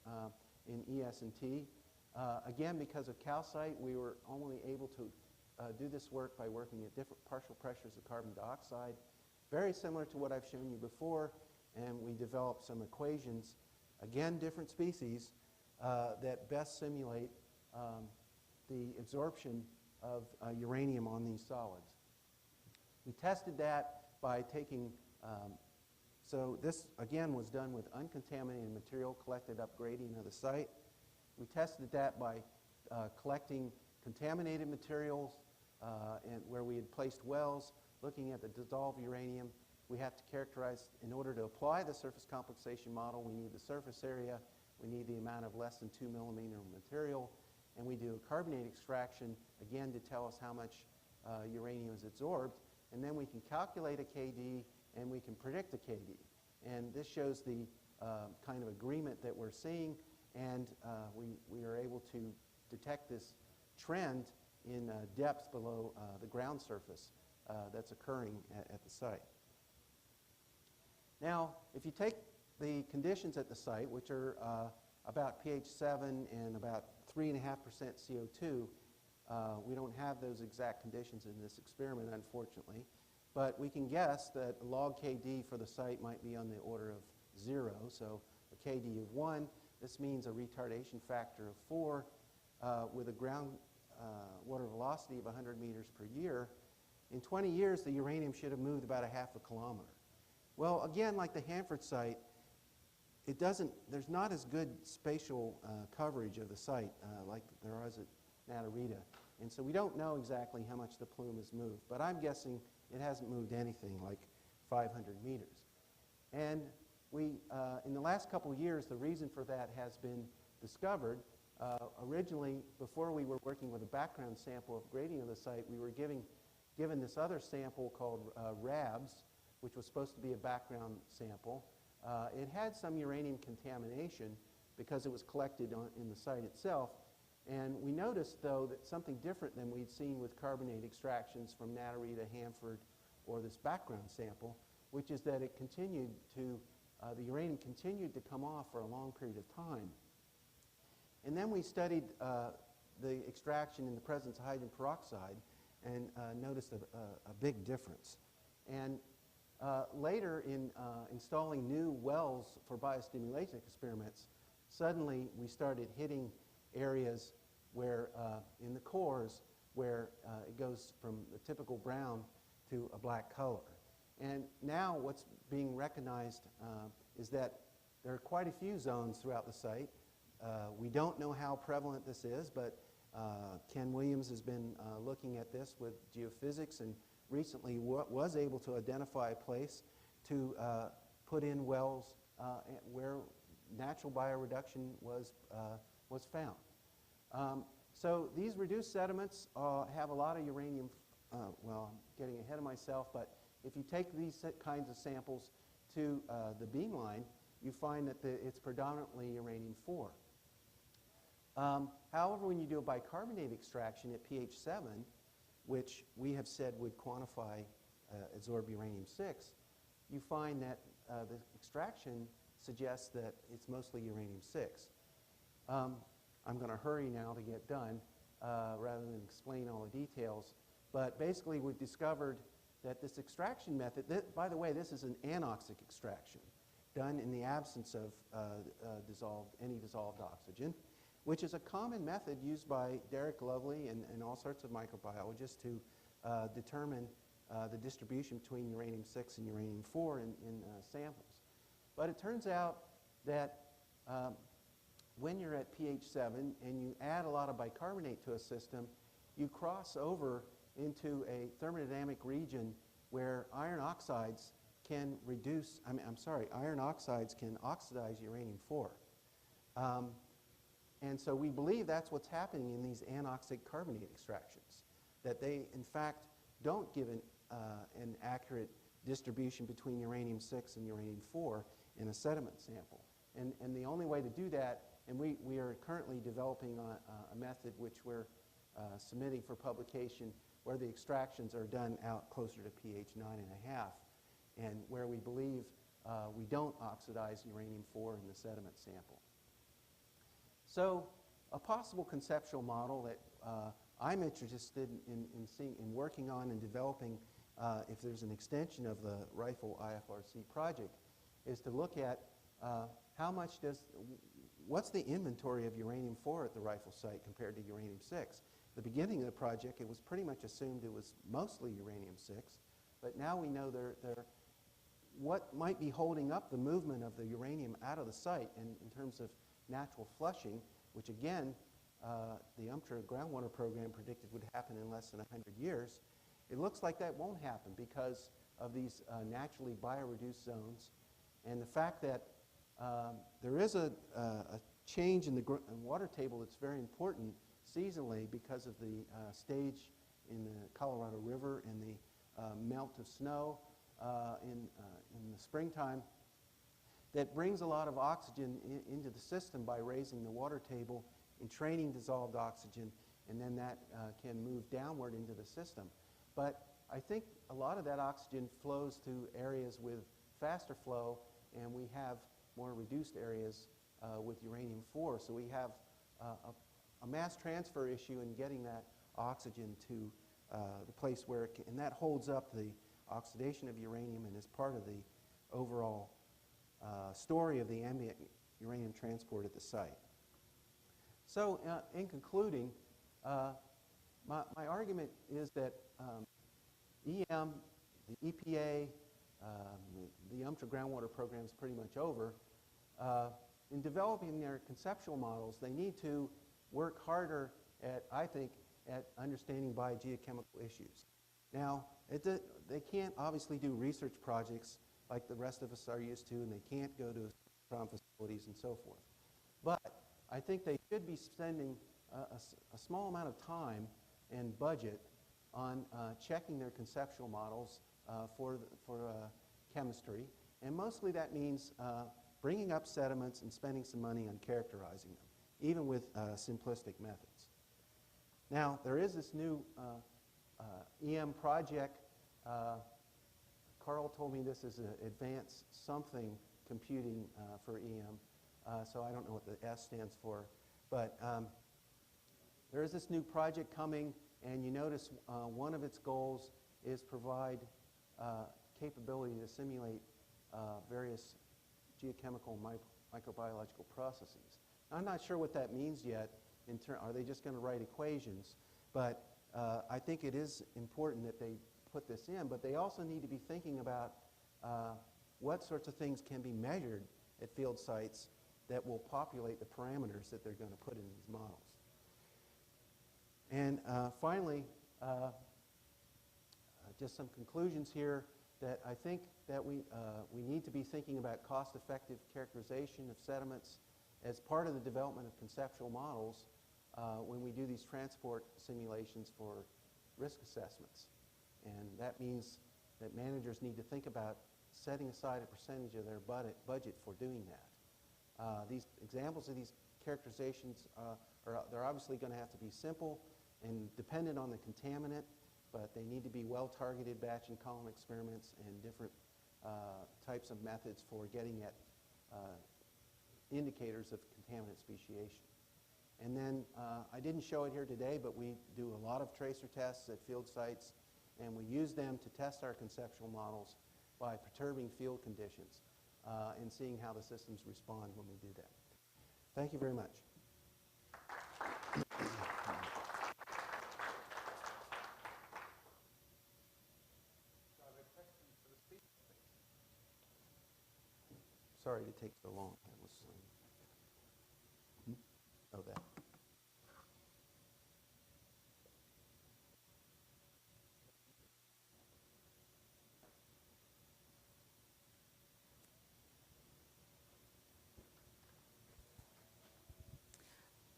in ES&T. Again, because of calcite, we were only able to do this work by working at different partial pressures of carbon dioxide, very similar to what I've shown you before, and we developed some equations, again, different species, that best simulate the absorption of uranium on these solids. We tested that by taking, so this again was done with uncontaminated material collected up gradient of the site. We tested that by collecting contaminated materials and where we had placed wells, looking at the dissolved uranium. We have to characterize, in order to apply the surface complexation model, we need the surface area, we need the amount of less than 2 millimeter material, and we do a carbonate extraction, again, to tell us how much uranium is absorbed, and then we can calculate a KD and we can predict a KD. And this shows the kind of agreement that we're seeing, and we are able to detect this trend in depths below the ground surface that's occurring at the site. Now, if you take the conditions at the site, which are about pH 7 and about 3.5% CO2, we don't have those exact conditions in this experiment, unfortunately, but we can guess that log KD for the site might be on the order of 0, so a KD of 1. This means a retardation factor of 4 with a ground water velocity of 100 meters per year. In 20 years, the uranium should have moved about a half a kilometer. Well, again, like the Hanford site, there's not as good spatial coverage of the site like there is at Naturita. And so we don't know exactly how much the plume has moved, but I'm guessing it hasn't moved anything like 500 meters. And we, in the last couple of years, the reason for that has been discovered. Originally, before we were working with a background sample of gradient of the site, we were given this other sample called RABS, which was supposed to be a background sample. It had some uranium contamination because it was collected in the site itself. And we noticed, though, that something different than we'd seen with carbonate extractions from Naturita, Hanford, or this background sample, which is that it continued to, the uranium continued to come off for a long period of time. And then we studied the extraction in the presence of hydrogen peroxide and noticed a big difference. And later, in installing new wells for biostimulation experiments, suddenly we started hitting areas where, in the cores, where it goes from the typical brown to a black color. And now what's being recognized is that there are quite a few zones throughout the site. We don't know how prevalent this is, but Ken Williams has been looking at this with geophysics and recently was able to identify a place to put in wells where natural bioreduction was found. So these reduced sediments have a lot of uranium. Well, I'm getting ahead of myself, but if you take these kinds of samples to the beamline, you find that it's predominantly uranium-4. However, when you do a bicarbonate extraction at pH 7, which we have said would quantify adsorbed uranium-6, you find that the extraction suggests that it's mostly uranium-6. I'm going to hurry now to get done rather than explain all the details. But basically, we've discovered that this extraction method, by the way, this is an anoxic extraction done in the absence of any dissolved oxygen, which is a common method used by Derek Lovely and all sorts of microbiologists to determine the distribution between uranium-6 and uranium-4 in samples. But it turns out that when you're at pH 7 and you add a lot of bicarbonate to a system, you cross over into a thermodynamic region where iron oxides can iron oxides can oxidize uranium-4. And so we believe that's what's happening in these anoxic carbonate extractions, that they, in fact, don't give an accurate distribution between uranium-6 and uranium-4 in a sediment sample. And the only way to do that, and we are currently developing a method which we're submitting for publication where the extractions are done out closer to pH 9.5, and where we believe we don't oxidize uranium-4 in the sediment sample. So a possible conceptual model that I'm interested in working on and developing if there's an extension of the Rifle IFRC project is to look at what's the inventory of uranium-4 at the Rifle site compared to uranium-6. At the beginning of the project, it was pretty much assumed it was mostly uranium-6, but now we know what might be holding up the movement of the uranium out of the site in terms of natural flushing, which again, the UMTRA groundwater program predicted would happen in less than 100 years. It looks like that won't happen because of these naturally bioreduced zones and the fact that there is a change in the water table that's very important seasonally because of the stage in the Colorado River and the melt of snow in the springtime that brings a lot of oxygen into the system by raising the water table, entraining dissolved oxygen, and then that can move downward into the system. But I think a lot of that oxygen flows to areas with faster flow, and we have more reduced areas with uranium-4. So we have a mass transfer issue in getting that oxygen to the place where it can, and that holds up the oxidation of uranium and is part of the overall story of the ambient uranium transport at the site. So in concluding, my argument is that EM, the EPA, the UMTRA groundwater program is pretty much over. In developing their conceptual models, they need to work harder at, I think, at understanding biogeochemical issues. Now, they can't obviously do research projects like the rest of us are used to, and they can't go to farm facilities and so forth. But I think they should be spending a small amount of time and budget on checking their conceptual models for chemistry. And mostly that means bringing up sediments and spending some money on characterizing them, even with simplistic methods. Now, there is this new EM project. Carl told me this is an advanced something computing for EM, so I don't know what the S stands for. But there is this new project coming, and you notice one of its goals is provide capability to simulate various geochemical microbiological processes. Now, I'm not sure what that means yet. Are they just going to write equations? But I think it is important that they put this in, but they also need to be thinking about what sorts of things can be measured at field sites that will populate the parameters that they're going to put in these models. And finally, just some conclusions here that I think that we need to be thinking about cost-effective characterization of sediments as part of the development of conceptual models when we do these transport simulations for risk assessments. And that means that managers need to think about setting aside a percentage of their budget for doing that. These examples of these characterizations they're obviously going to have to be simple and dependent on the contaminant, but they need to be well-targeted batch and column experiments and different types of methods for getting at indicators of contaminant speciation. And then I didn't show it here today, but we do a lot of tracer tests at field sites, and we use them to test our conceptual models by perturbing field conditions and seeing how the systems respond when we do that. Thank you very much. Sorry to take so long. That was, oh, that.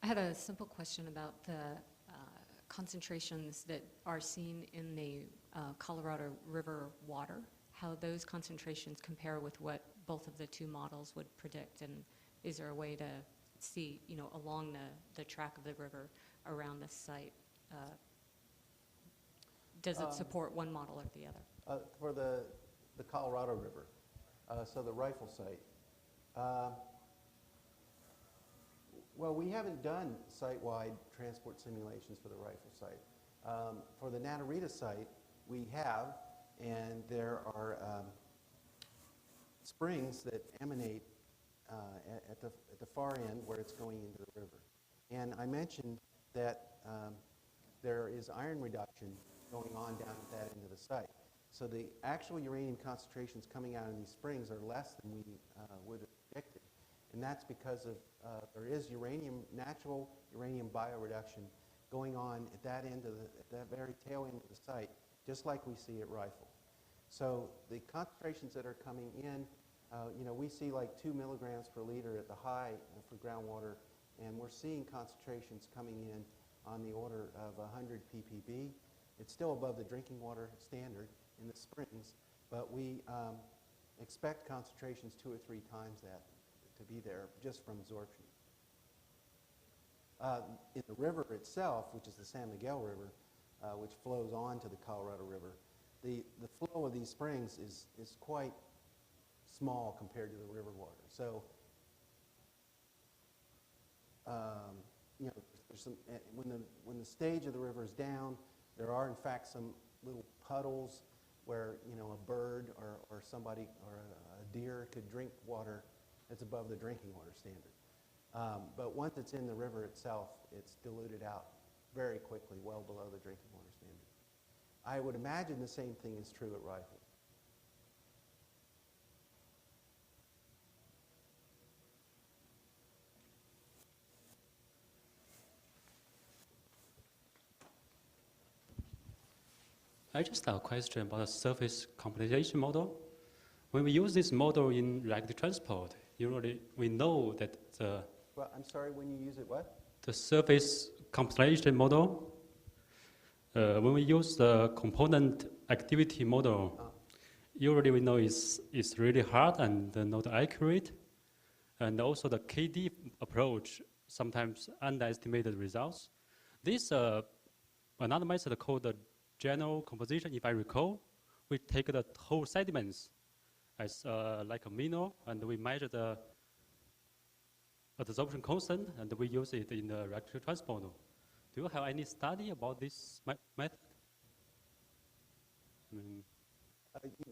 I had a simple question about the concentrations that are seen in the Colorado River water, how those concentrations compare with what both of the two models would predict, and is there a way to see, along the track of the river around the site, does it support one model or the other? For the Colorado River, so the rifle site, well, we haven't done site-wide transport simulations for the rifle site. For the Naturita site, we have, and there are springs that emanate at the far end where it's going into the river. And I mentioned that there is iron reduction going on down at that end of the site. So the actual uranium concentrations coming out of these springs are less than we would have predicted. And that's because of there is natural uranium bioreduction going on at that end of at that very tail end of the site, just like we see at Rifle. So the concentrations that are coming in, we see like 2 milligrams per liter at the high for groundwater, and we're seeing concentrations coming in on the order of 100 ppb. It's still above the drinking water standard in the springs, but we expect concentrations 2 or 3 times that to be there just from absorption. In the river itself, which is the San Miguel River, which flows on to the Colorado River, the flow of these springs is quite small compared to the river water. So, there's some, when the stage of the river is down, there are in fact some little puddles where a bird or somebody or a deer could drink water that's above the drinking water standard. But once it's in the river itself, it's diluted out very quickly, well below the drinking water standard. I would imagine the same thing is true at Rifle. I just have a question about the surface compensation model. When we use this model in reactive transport, usually we know that the... Well, I'm sorry, when you use it what? The surface compensation model, when we use the component activity model, usually we know it's really hard and not accurate. And also the KD approach sometimes underestimated results. This another method called the general composition, if I recall, we take the whole sediments as like a mineral, and we measure the absorption constant, and we use it in the reactive transport model. Do you have any study about this method? You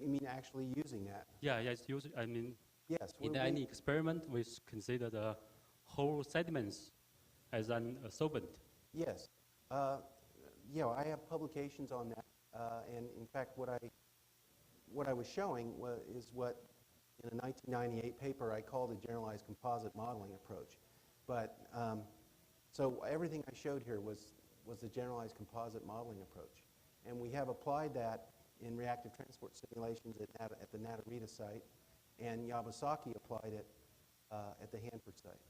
mean actually using that? Yeah, it's used. I mean, yes. In any experiment, we consider the whole sediments as an solvent. Yes. I have publications on that, and in fact, what I was showing is what in a 1998 paper I called a generalized composite modeling approach. But so everything I showed here was the generalized composite modeling approach, and we have applied that in reactive transport simulations at the Naturita site, and Yabasaki applied it at the Hanford site.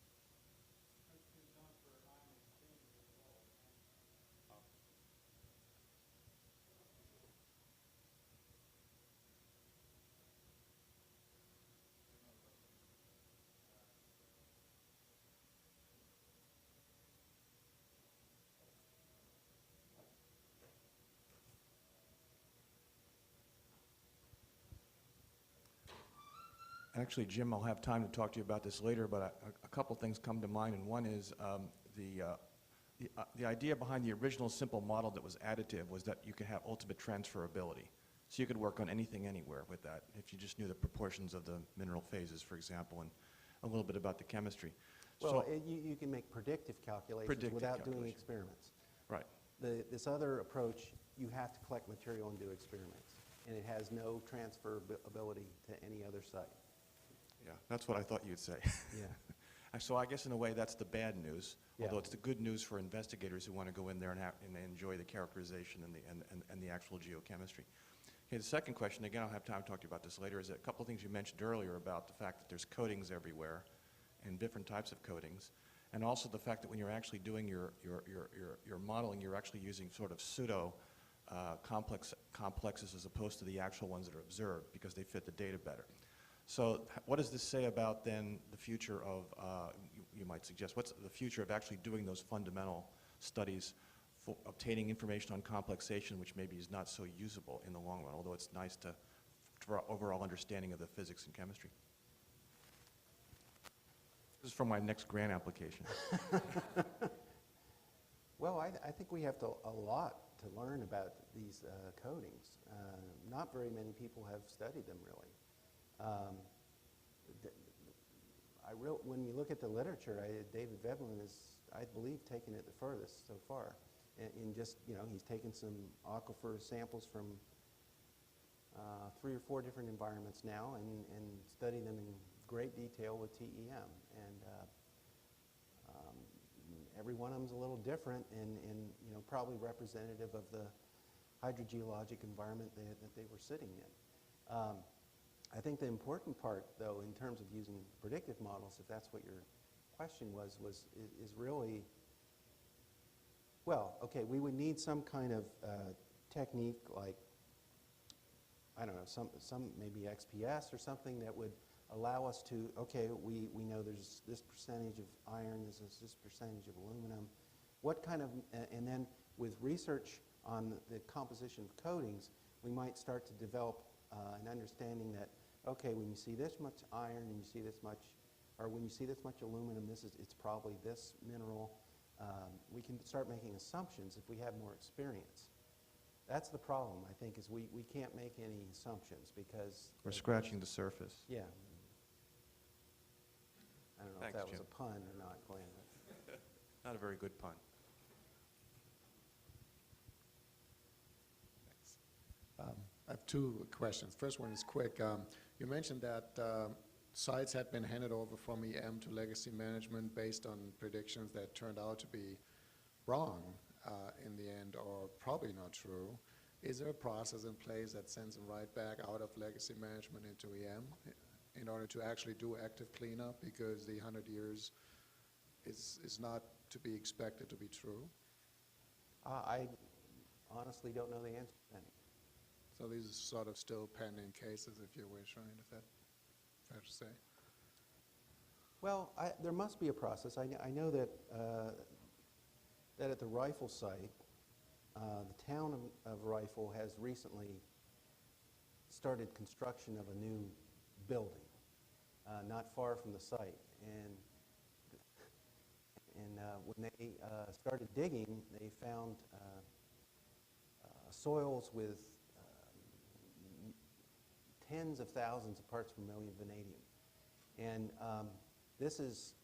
Actually, Jim, I'll have time to talk to you about this later, but a couple things come to mind, and one is the idea behind the original simple model that was additive was that you could have ultimate transferability. So you could work on anything, anywhere with that, if you just knew the proportions of the mineral phases, for example, and a little bit about the chemistry. Well, you can make predictive calculations without doing experiments. Right. This other approach, you have to collect material and do experiments, and it has no transferability to any other site. Yeah, that's what I thought you'd say. Yeah. So I guess in a way that's the bad news, Yeah. although it's the good news for investigators who want to go in there and enjoy the characterization and the actual geochemistry. Okay, the second question, again, I'll have time to talk to you about this later, is a couple of things you mentioned earlier about the fact that there's coatings everywhere and different types of coatings. and also the fact that when you're actually doing your modeling, you're actually using sort of pseudo complexes as opposed to the actual ones that are observed because they fit the data better. So what does this say about then the future of, you might suggest, what's the future of actually doing those fundamental studies for obtaining information on complexation, which maybe is not so usable in the long run, although it's nice to for our overall understanding of the physics and chemistry. This is for my next grant application. Well, I think we have a lot to learn about these coatings. Not very many people have studied them, really. When you look at the literature, David Veblen is, I believe, taking it the furthest so far. In just, he's taken some aquifer samples from 3 or 4 different environments now and studied them in great detail with TEM. And every one of them is a little different and probably representative of the hydrogeologic environment that they were sitting in. I think the important part, though, in terms of using predictive models, if that's what your question was is really, well, okay, we would need some kind of technique like, I don't know, some maybe XPS or something that would allow us to, okay, we know there's this percentage of iron, there's this percentage of aluminum. What kind of, and then with research on the composition of coatings, we might start to develop an understanding that, okay, when you see this much iron and you see this much, or when you see this much aluminum, it's probably this mineral. We can start making assumptions if we have more experience. That's the problem, I think, is we can't make any assumptions because... We're scratching the surface. Yeah. I don't know Thanks, if that Jim. was a pun or not, Glenn. Not a very good pun. I have 2 questions. First one is quick. You mentioned that sites had been handed over from EM to legacy management based on predictions that turned out to be wrong in the end, or probably not true. Is there a process in place that sends them right back out of legacy management into EM in order to actually do active cleanup, because the 100 years is not to be expected to be true? I honestly don't know the answer to that. So these are sort of still pending cases, if you wish, right? Is that fair to say? Well, there must be a process. I know that that at the rifle site, the town of Rifle has recently started construction of a new building not far from the site. And when they started digging, they found soils with tens of thousands of parts per million vanadium. And this is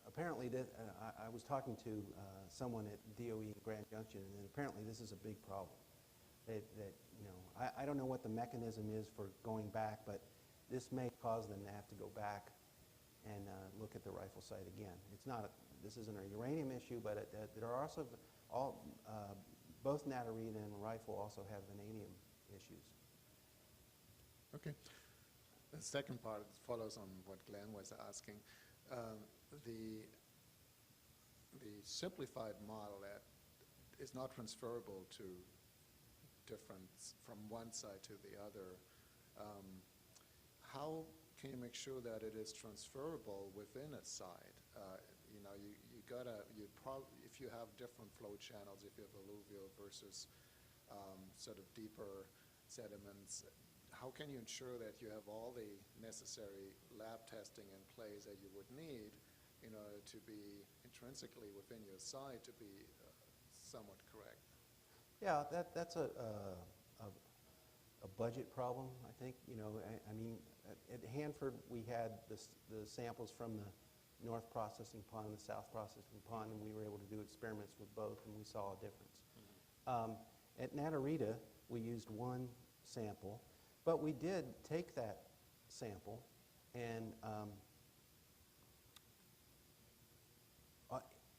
apparently, I was talking to someone at DOE in Grand Junction, and apparently this is a big problem. I don't know what the mechanism is for going back, but this may cause them to have to go back and look at the rifle site again. This isn't a uranium issue, but there are also both Naturita and Rifle also have vanadium issues. Okay. The second part follows on what Glenn was asking. The simplified model that is not transferable to difference from one side to the other. How can you make sure that it is transferable within a site? If you have different flow channels, if you have alluvial versus sort of deeper sediments, how can you ensure that you have all the necessary lab testing in place that you would need in order to be intrinsically within your site to be somewhat correct? Yeah, that's a budget problem, I think. I mean, at Hanford, we had the samples from the north processing pond and the south processing pond, and we were able to do experiments with both, and we saw a difference. At Naturita, we used one sample, but we did take that sample and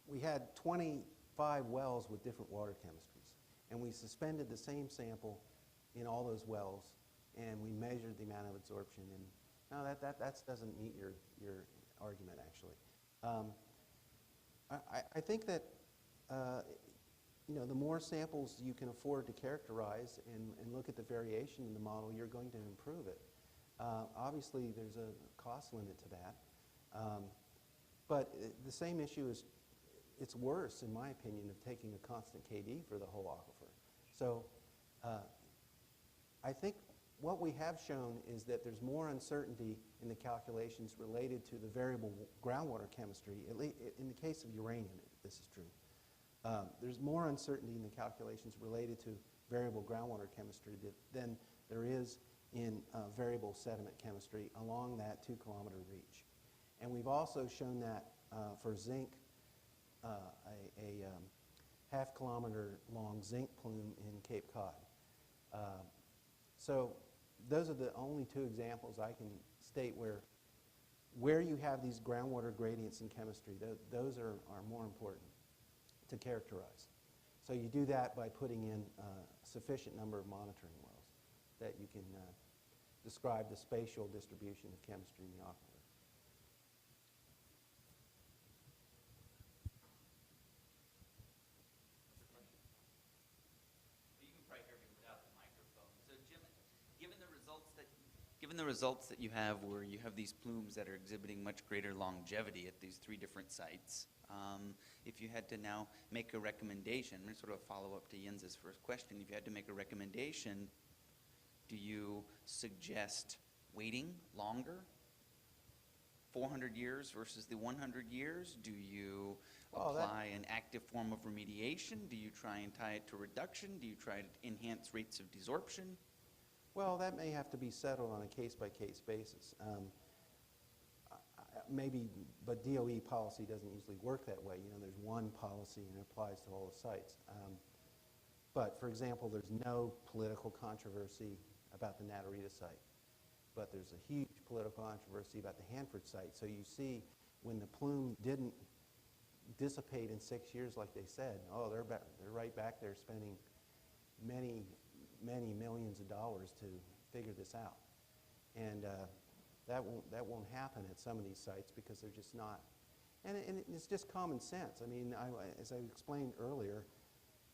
we had 25 wells with different water chemistries, and we suspended the same sample in all those wells, and we measured the amount of absorption. And no, that doesn't meet your argument, actually. I think that you know, the more samples you can afford to characterize and look at the variation in the model, you're going to improve it. Obviously, there's a cost limit to that. But the same issue is, it's worse, in my opinion, of taking a constant KD for the whole aquifer. So I think what we have shown is that there's more uncertainty in the calculations related to the variable groundwater chemistry. At least in the case of uranium, this is true. There's more uncertainty in the calculations related to variable groundwater chemistry than there is in variable sediment chemistry along that 2-kilometer reach. And we've also shown that for zinc, a half-kilometer long zinc plume in Cape Cod. So those are the only 2 examples I can state where you have these groundwater gradients in chemistry. Those are more important to characterize. So you do that by putting in a sufficient number of monitoring wells that you can describe the spatial distribution of chemistry in the aquifer. You can probably hear me without the microphone. So Jim, given the results that you have where you have these plumes that are exhibiting much greater longevity at these 3 different sites, if you had to now make a recommendation, sort of a follow-up to Jens's first question, if you had to make a recommendation, do you suggest waiting longer, 400 years versus the 100 years? Do you apply an active form of remediation? Do you try and tie it to reduction? Do you try to enhance rates of desorption? Well, that may have to be settled on a case-by-case basis. Maybe, but DOE policy doesn't usually work that way. You know, there's one policy and it applies to all the sites. But for example, there's no political controversy about the Naturita site, but there's a huge political controversy about the Hanford site. So you see, when the plume didn't dissipate in 6 years like they said, oh, they're right back there spending many millions of dollars to figure this out. And that won't happen at some of these sites because they're just not. And it's just common sense. I mean, as I explained earlier,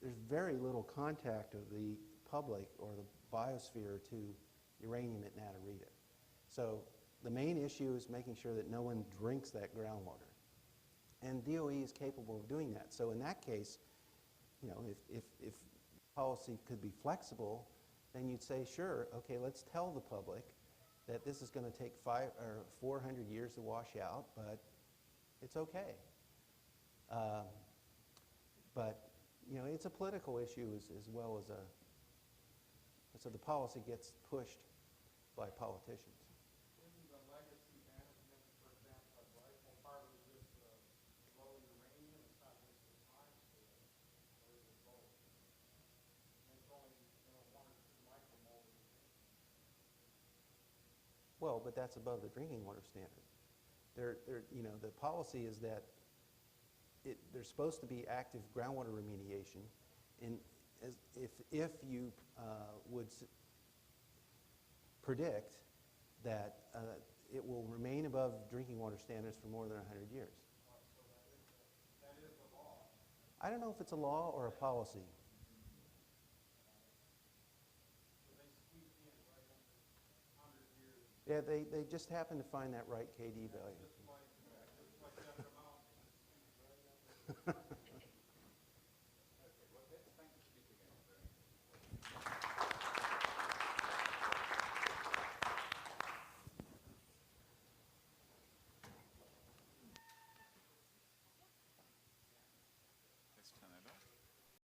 there's very little contact of the public or the biosphere to uranium at Naturita. So the main issue is making sure that no one drinks that groundwater. And DOE is capable of doing that. So in that case, you know, if policy could be flexible, then you'd say, sure, okay, let's tell the public that this is going to take 500 or 400 years to wash out, but it's okay. But you know, it's a political issue as well as so the policy gets pushed by politicians. Isn't the legacy management, for example, at Rifle partly just low uranium? It's not just the time scale, or is it both? And it's only 1 or 2 micromolar. Well, but that's above the drinking water standard. You know, the policy is that there's supposed to be active groundwater remediation, and if you would predict that it will remain above drinking water standards for more than 100 years. So that is the law. I don't know if it's a law or a policy. So they squeak in right under 100 years. Yeah, they just happen to find that right KD value. Just like that amount, they just squeeze right under.